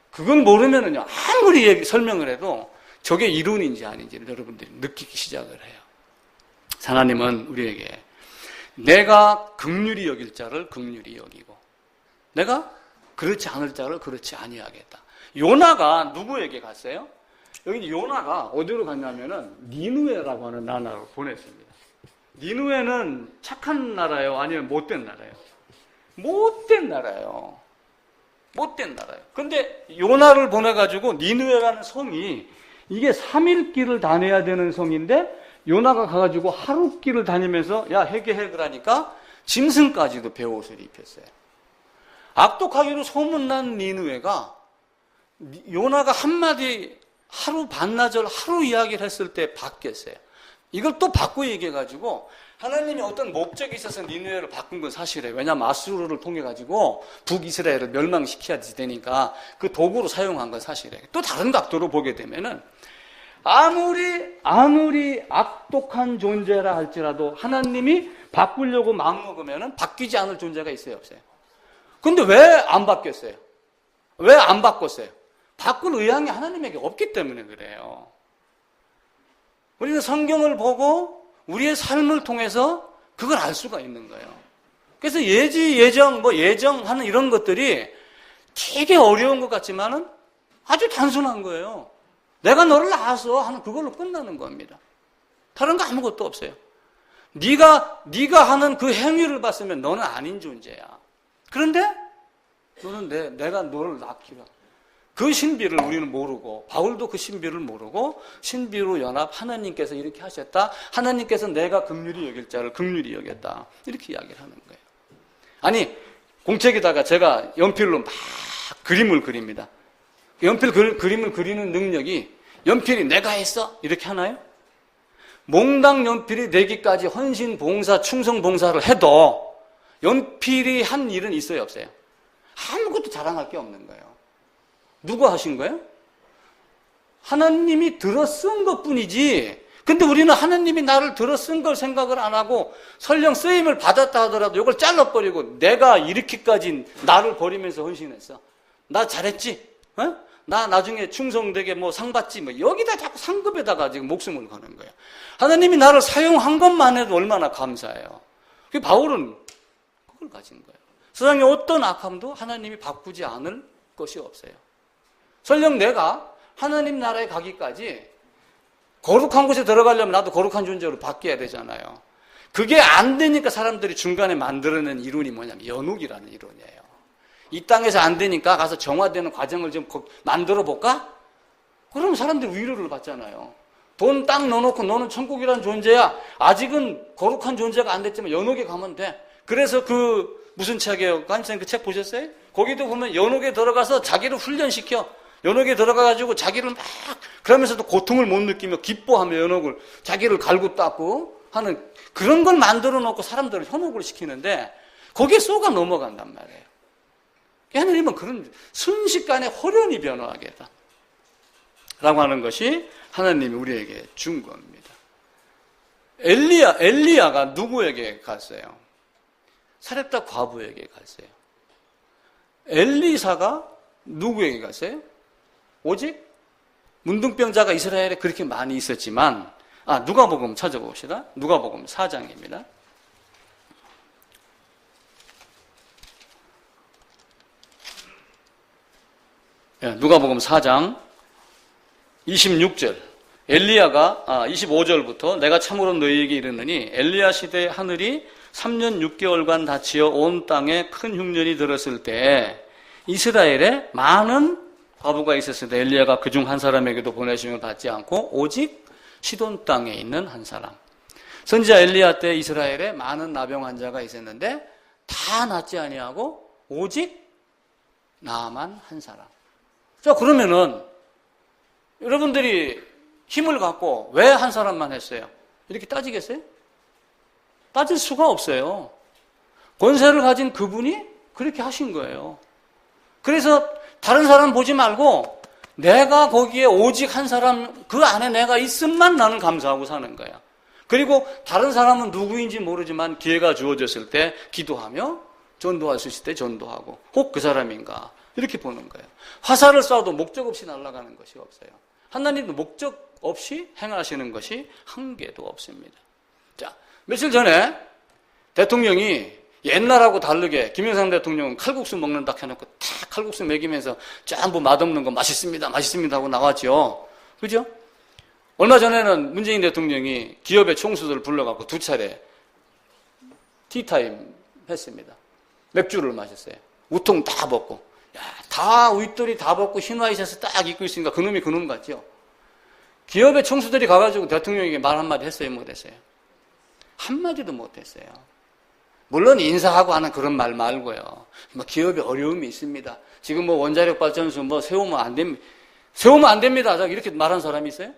그걸 모르면은요, 아무리 설명을 해도 저게 이론인지 아닌지를 여러분들이 느끼기 시작을 해요. 하나님은 우리에게 내가 긍휼히 여길 자를 긍휼히 여기고 내가 그렇지 않을 자를 그렇지 아니하겠다. 요나가 누구에게 갔어요? 여기 요나가 어디로 갔냐면은 니느웨라고 하는 나라로 보냈습니다. 니느웨는 착한 나라예요? 아니면 못된 나라예요? 못된 나라예요. 못된 나라예요. 근데 요나를 보내가지고 니느웨라는 성이 이게 3일 길을 다녀야 되는 성인데 요나가 가가지고 하루 길을 다니면서 야 회개해 그러니까 짐승까지도 베옷을 입혔어요. 악독하기로 소문난 니느웨가 요나가 한마디 하루 반나절 하루 이야기를 했을 때 바뀌었어요. 이걸 또 바꿔 얘기해가지고 하나님이 어떤 목적이 있어서 니느웨를 바꾼 건 사실이에요. 왜냐하면 아수르를 통해가지고 북이스라엘을 멸망시켜야 되니까 그 도구로 사용한 건 사실이에요. 또 다른 각도로 보게 되면은 아무리 악독한 존재라 할지라도 하나님이 바꾸려고 마음먹으면은 바뀌지 않을 존재가 있어요, 없어요? 근데 왜 안 바뀌었어요? 왜 안 바꿨어요? 바꿀 의향이 하나님에게 없기 때문에 그래요. 우리는 성경을 보고 우리의 삶을 통해서 그걸 알 수가 있는 거예요. 그래서 예정하는 이런 것들이 되게 어려운 것 같지만은 아주 단순한 거예요. 내가 너를 낳았어 하는 그걸로 끝나는 겁니다. 다른 거 아무것도 없어요. 네가 하는 그 행위를 봤으면 너는 아닌 존재야. 그런데 너는 내가 너를 낳기로 그 신비를 우리는 모르고, 바울도 그 신비를 모르고 신비로 연합, 하나님께서 이렇게 하셨다, 하나님께서 내가 긍휼히 여길 자를 긍휼히 여겼다, 이렇게 이야기를 하는 거예요. 아니, 공책에다가 제가 연필로 막 그림을 그립니다. 연필 그림을 그리는 능력이 연필이 내가 했어? 이렇게 하나요? 몽당 연필이 되기까지 헌신, 봉사, 충성 봉사를 해도 연필이 한 일은 있어요, 없어요? 아무것도 자랑할 게 없는 거예요. 누가 하신 거예요? 하나님이 들어 쓴 것 뿐이지. 근데 우리는 하나님이 나를 들어 쓴 걸 생각을 안 하고 설령 쓰임을 받았다 하더라도 이걸 잘라버리고 내가 이렇게까지 나를 버리면서 헌신했어. 나 잘했지? 어? 나 나중에 충성되게 뭐 상 받지? 뭐 여기다 자꾸 상급에다가 지금 목숨을 거는 거예요. 하나님이 나를 사용한 것만 해도 얼마나 감사해요. 그 바울은 그걸 가진 거예요. 세상의 어떤 악함도 하나님이 바꾸지 않을 것이 없어요. 설령 내가 하나님 나라에 가기까지 거룩한 곳에 들어가려면 나도 거룩한 존재로 바뀌어야 되잖아요. 그게 안 되니까 사람들이 중간에 만들어낸 이론이 뭐냐면 연옥이라는 이론이에요. 이 땅에서 안 되니까 가서 정화되는 과정을 좀 만들어 볼까? 그러면 사람들이 위로를 받잖아요. 돈 딱 넣어놓고 너는 천국이라는 존재야. 아직은 거룩한 존재가 안 됐지만 연옥에 가면 돼. 그래서 무슨 책이에요? 간쌤 그 책 보셨어요? 거기도 보면 연옥에 들어가서 자기를 훈련시켜. 연옥에 들어가가지고 자기를 막 그러면서도 고통을 못 느끼며 기뻐하며 연옥을 자기를 갈고 닦고 하는 그런 걸 만들어 놓고 사람들을 현혹을 시키는데 거기에 쏘가 넘어간단 말이에요. 하나님은 그런 순식간에 호련히 변화하겠다 라고 하는 것이 하나님이 우리에게 준 겁니다. 엘리야가 누구에게 갔어요? 사렙다 과부에게 갔어요. 엘리사가 누구에게 갔어요? 오직 문둥병자가 이스라엘에 그렇게 많이 있었지만, 누가복음 찾아봅시다. 누가복음 4장입니다. 누가복음 4장 26절. 엘리야가 25절부터 내가 참으로 너희에게 이르느니 엘리야 시대에 하늘이 3년 6개월간 닫히어 온 땅에 큰 흉년이 들었을 때 이스라엘에 많은 과부가 있었을 때 엘리야가 그중 한 사람에게도 보내심을 받지 않고 오직 시돈 땅에 있는 한 사람. 선지자 엘리야 때 이스라엘에 많은 나병 환자가 있었는데 다 낫지 아니하고 오직 나만 한 사람. 자, 그러면은 여러분들이 힘을 갖고 왜 한 사람만 했어요? 이렇게 따지겠어요? 따질 수가 없어요. 권세를 가진 그분이 그렇게 하신 거예요. 그래서 다른 사람 보지 말고 내가 거기에 오직 한 사람, 그 안에 내가 있음만 나는 감사하고 사는 거야. 그리고 다른 사람은 누구인지 모르지만 기회가 주어졌을 때 기도하며 전도할 수 있을 때 전도하고 혹 그 사람인가 이렇게 보는 거예요. 화살을 쏴도 목적 없이 날아가는 것이 없어요. 하나님도 목적 없이 행하시는 것이 한 개도 없습니다. 자, 며칠 전에 대통령이 옛날하고 다르게 김영삼 대통령은 칼국수 먹는다 해놓고 탁 칼국수 먹이면서 전부 맛없는 거 맛있습니다, 맛있습니다 하고 나왔죠. 그죠? 얼마 전에는 문재인 대통령이 기업의 총수들을 불러갖고 2차례 티타임 했습니다. 맥주를 마셨어요. 우통 다 벗고. 야, 다 윗돌이 다 벗고 흰 와이셔츠 딱 입고 있으니까 그놈이 그놈 같죠? 기업의 총수들이 가가지고 대통령에게 말 한마디 했어요, 못했어요? 한마디도 못했어요. 물론 인사하고 하는 그런 말 말고요. 기업에 어려움이 있습니다. 지금 원자력 발전소 세우면 안 됩니다. 세우면 안 됩니다. 이렇게 말한 사람이 있어요?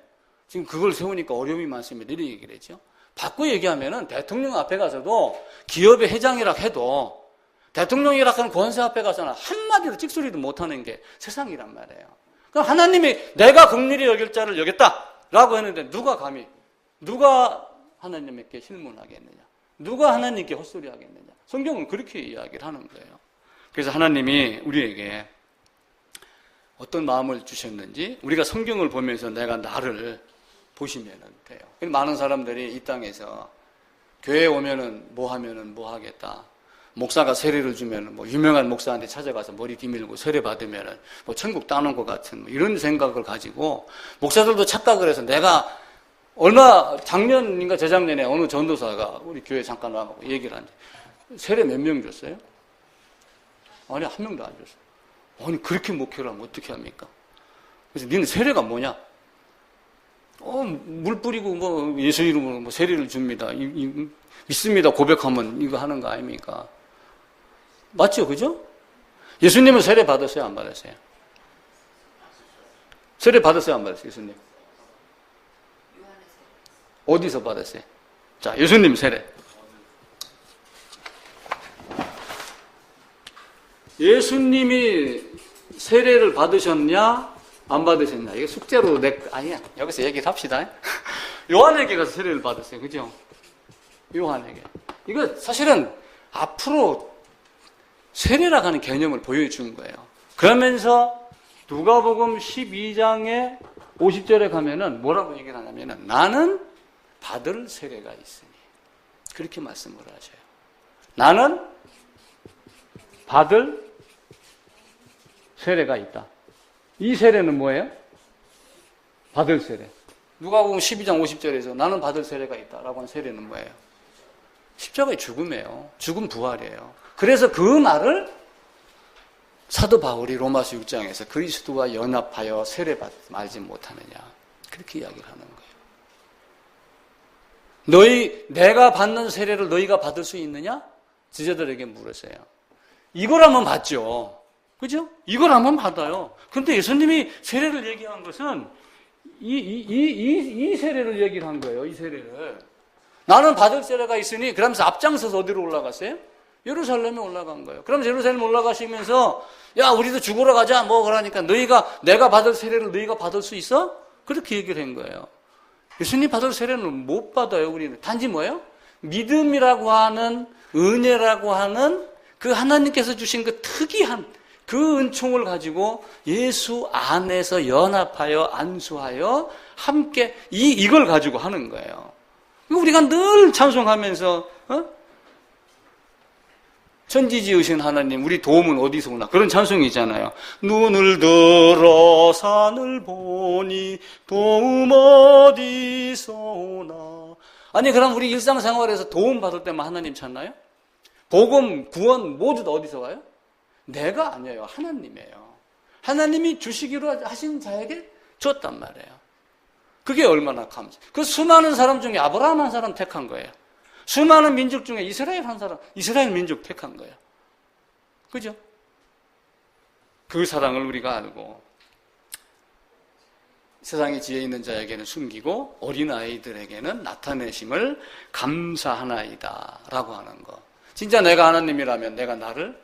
지금 그걸 세우니까 어려움이 많습니다. 이렇게 얘기를 했죠. 바꿔 얘기하면은 대통령 앞에 가서도 기업의 회장이라 해도 대통령이라 하는 권세 앞에 가서는 한마디로 찍소리도 못하는 게 세상이란 말이에요. 그럼 하나님이 내가 긍휼히 여길 자를 여겼다라고 했는데 누가 하나님께 실문하겠느냐? 누가 하나님께 헛소리 하겠느냐? 성경은 그렇게 이야기를 하는 거예요. 그래서 하나님이 우리에게 어떤 마음을 주셨는지 우리가 성경을 보면서 내가 나를 보시면 돼요. 많은 사람들이 이 땅에서 교회에 오면은 뭐 하면은 뭐 하겠다. 목사가 세례를 주면은 유명한 목사한테 찾아가서 머리 뒤밀고 세례 받으면은 천국 따는 것 같은 이런 생각을 가지고 목사들도 착각을 해서 내가 작년인가 재작년에 어느 전도사가 우리 교회 잠깐 와가지고 얘기를 하는데 세례 몇 명 줬어요? 아니, 한 명도 안 줬어요. 아니, 그렇게 목회를 하면 어떻게 합니까? 그래서 니는 세례가 뭐냐? 물 뿌리고 뭐 예수 이름으로 뭐 세례를 줍니다. 믿습니다. 고백하면 이거 하는 거 아닙니까? 맞죠? 그죠? 예수님은 세례 받았어요? 안 받았어요? 세례 받았어요? 안 받았어요? 예수님? 어디서 받았어요? 자, 예수님 세례. 예수님이 세례를 받으셨냐? 안 받으셨냐? 이게 숙제로 아니야. 여기서 얘기를 합시다. 요한에게 가서 세례를 받았어요. 그죠? 요한에게. 이거 사실은 앞으로 세례라고 하는 개념을 보여준 거예요. 그러면서 누가복음 12장에 50절에 가면은 뭐라고 얘기를 하냐면은 나는 받을 세례가 있으니. 그렇게 말씀을 하셔요. 나는 받을 세례가 있다. 이 세례는 뭐예요? 받을 세례. 누가복음 12장 50절에서 나는 받을 세례가 있다라고 하는 세례는 뭐예요? 십자가의 죽음이에요. 죽음 부활이에요. 그래서 그 말을 사도 바울이 로마서 6장에서 그리스도와 연합하여 세례 말지 못하느냐 그렇게 이야기를 하는 거예요. 내가 받는 세례를 너희가 받을 수 있느냐? 제자들에게 물었어요. 이거라면 받죠. 그죠? 이거라면 받아요. 근데 예수님이 세례를 얘기한 것은 이 세례를 얘기를 한 거예요. 이 세례를. 나는 받을 세례가 있으니 그러면서 앞장서서 어디로 올라갔어요? 예루살렘에 올라간 거예요. 그럼 예루살렘 올라가시면서 야 우리도 죽으러 가자 뭐 그러니까 내가 받을 세례를 너희가 받을 수 있어? 그렇게 얘기를 한 거예요. 예수님 받을 세례는 못 받아요. 우리는 단지 뭐예요? 믿음이라고 하는 은혜라고 하는 그 하나님께서 주신 그 특이한 그 은총을 가지고 예수 안에서 연합하여 안수하여 함께 이걸 가지고 하는 거예요. 우리가 늘 찬송하면서 천지 지으신 하나님 우리 도움은 어디서 오나 그런 찬송이 있잖아요. 눈을 들어 산을 보니 도움 어디서 오나. 아니 그럼 우리 일상생활에서 도움 받을 때만 하나님 찾나요? 복음, 구원 모두 다 어디서 와요? 내가 아니에요. 하나님이에요. 하나님이 주시기로 하신 자에게 줬단 말이에요. 그게 얼마나 감사. 그 수많은 사람 중에 아브라함 한 사람 택한 거예요. 수많은 민족 중에 이스라엘 한 사람, 이스라엘 민족 택한 거예요. 그죠? 그 사랑을 우리가 알고 세상에 지혜 있는 자에게는 숨기고 어린아이들에게는 나타내심을 감사하나이다 라고 하는 거. 진짜 내가 하나님이라면 내가 나를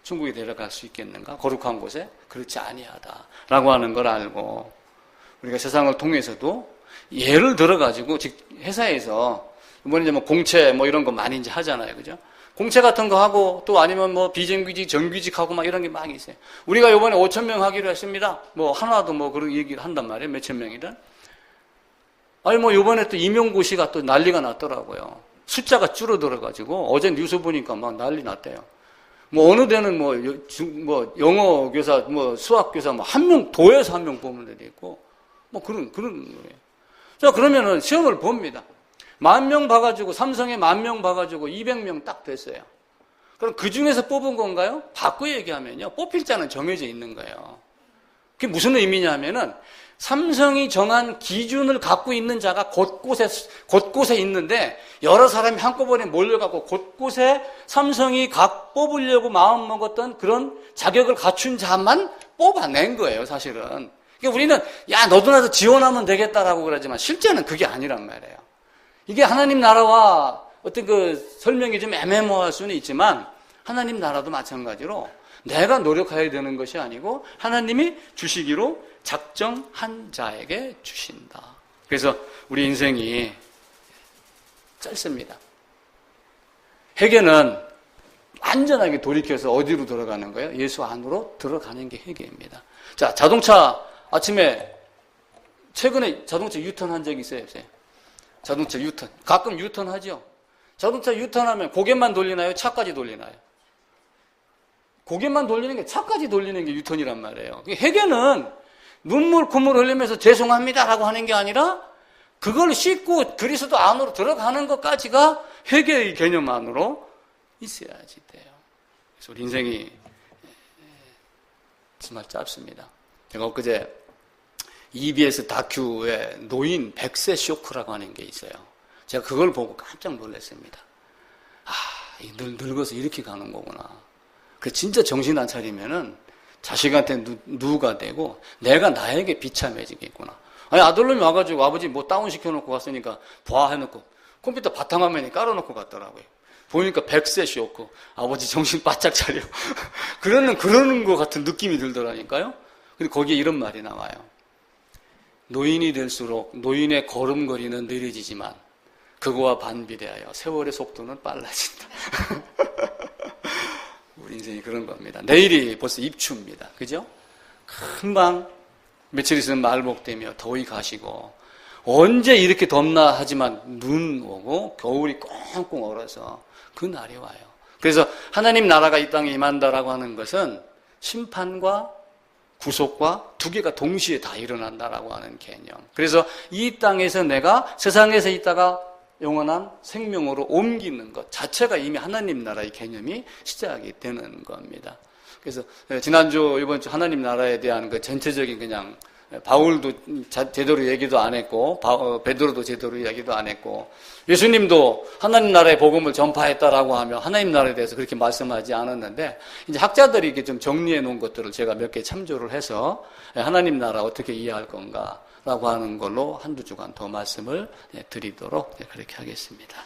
천국에 데려갈 수 있겠는가? 거룩한 곳에? 그렇지 아니하다 라고 하는 걸 알고 우리가 세상을 통해서도 예를 들어가지고 회사에서 이번에 이제 뭐 공채 뭐 이런 거 많이 이제 하잖아요. 그죠? 공채 같은 거 하고 또 아니면 뭐 비정규직, 정규직하고 막 이런 게 많이 있어요. 우리가 이번에 5,000명 하기로 했습니다. 뭐 하나도 뭐 그런 얘기를 한단 말이에요. 몇천 명이든. 아니 뭐 이번에 또 임용고시가 또 난리가 났더라고요. 숫자가 줄어들어가지고 어제 뉴스 보니까 막 난리 났대요. 뭐 어느 데는 뭐 영어 교사, 뭐 수학 교사 뭐 한 명 도에서 한 명 뽑는 데도 있고 뭐 그런 거예요. 자 그러면은 시험을 봅니다. 10,000명 봐가지고 삼성에 10,000명 봐가지고 200명 딱 됐어요. 그럼 그 중에서 뽑은 건가요? 바꿔 얘기하면요. 뽑힐 자는 정해져 있는 거예요. 그게 무슨 의미냐면은 삼성이 정한 기준을 갖고 있는 자가 곳곳에 있는데 여러 사람이 한꺼번에 몰려가고 곳곳에 삼성이 뽑으려고 마음먹었던 그런 자격을 갖춘 자만 뽑아낸 거예요, 사실은. 그러니까 우리는 야 너도 나도 지원하면 되겠다라고 그러지만 실제는 그게 아니란 말이에요. 이게 하나님 나라와 어떤 그 설명이 좀 애매모호할 수는 있지만 하나님 나라도 마찬가지로 내가 노력해야 되는 것이 아니고 하나님이 주시기로 작정한 자에게 주신다. 그래서 우리 인생이 짧습니다. 회개는 완전하게 돌이켜서 어디로 들어가는 거예요? 예수 안으로 들어가는 게 회개입니다. 자, 자동차 아침에 최근에 자동차 유턴한 적이 있어요? 없어요? 자동차 유턴. 가끔 유턴 하죠? 자동차 유턴하면 고개만 돌리나요? 차까지 돌리나요? 고개만 돌리는 게 차까지 돌리는 게 유턴이란 말이에요. 회개는 눈물 콧물 흘리면서 죄송합니다라고 하는 게 아니라 그걸 씻고 그리스도 안으로 들어가는 것까지가 회개의 개념 안으로 있어야지 돼요. 그래서 우리 인생이 정말 짧습니다. 제가 엊그제 EBS 다큐에 노인 100세 쇼크라고 하는 게 있어요. 제가 그걸 보고 깜짝 놀랐습니다. 늙어서 이렇게 가는 거구나. 그 진짜 정신 안 차리면은 자식한테 누가 되고 내가 나에게 비참해지겠구나. 아니, 아들놈이 와가지고 아버지 뭐 다운시켜놓고 갔으니까 해놓고 컴퓨터 바탕화면에 깔아놓고 갔더라고요. 보니까 100세 쇼크. 아버지 정신 바짝 차려. 그러는 것 같은 느낌이 들더라니까요. 근데 거기에 이런 말이 나와요. 노인이 될수록 노인의 걸음걸이는 느려지지만 그거와 반비례하여 세월의 속도는 빨라진다. 우리 인생이 그런 겁니다. 내일이 벌써 입추입니다. 그죠? 금방 며칠 있으면 말복되며 더위 가시고 언제 이렇게 덥나 하지만 눈 오고 겨울이 꽁꽁 얼어서 그 날이 와요. 그래서 하나님 나라가 이 땅에 임한다라고 하는 것은 심판과 구속과 두 개가 동시에 다 일어난다라고 하는 개념. 그래서 이 땅에서 내가 세상에서 있다가 영원한 생명으로 옮기는 것 자체가 이미 하나님 나라의 개념이 시작이 되는 겁니다. 그래서 지난주 이번 주 하나님 나라에 대한 그 전체적인 그냥 바울도 제대로 얘기도 안 했고 베드로도 제대로 얘기도 안 했고 예수님도 하나님 나라의 복음을 전파했다라고 하며 하나님 나라에 대해서 그렇게 말씀하지 않았는데 이제 학자들이 이렇게 좀 정리해 놓은 것들을 제가 몇 개 참조를 해서 하나님 나라 어떻게 이해할 건가라고 하는 걸로 한두 주간 더 말씀을 드리도록 그렇게 하겠습니다.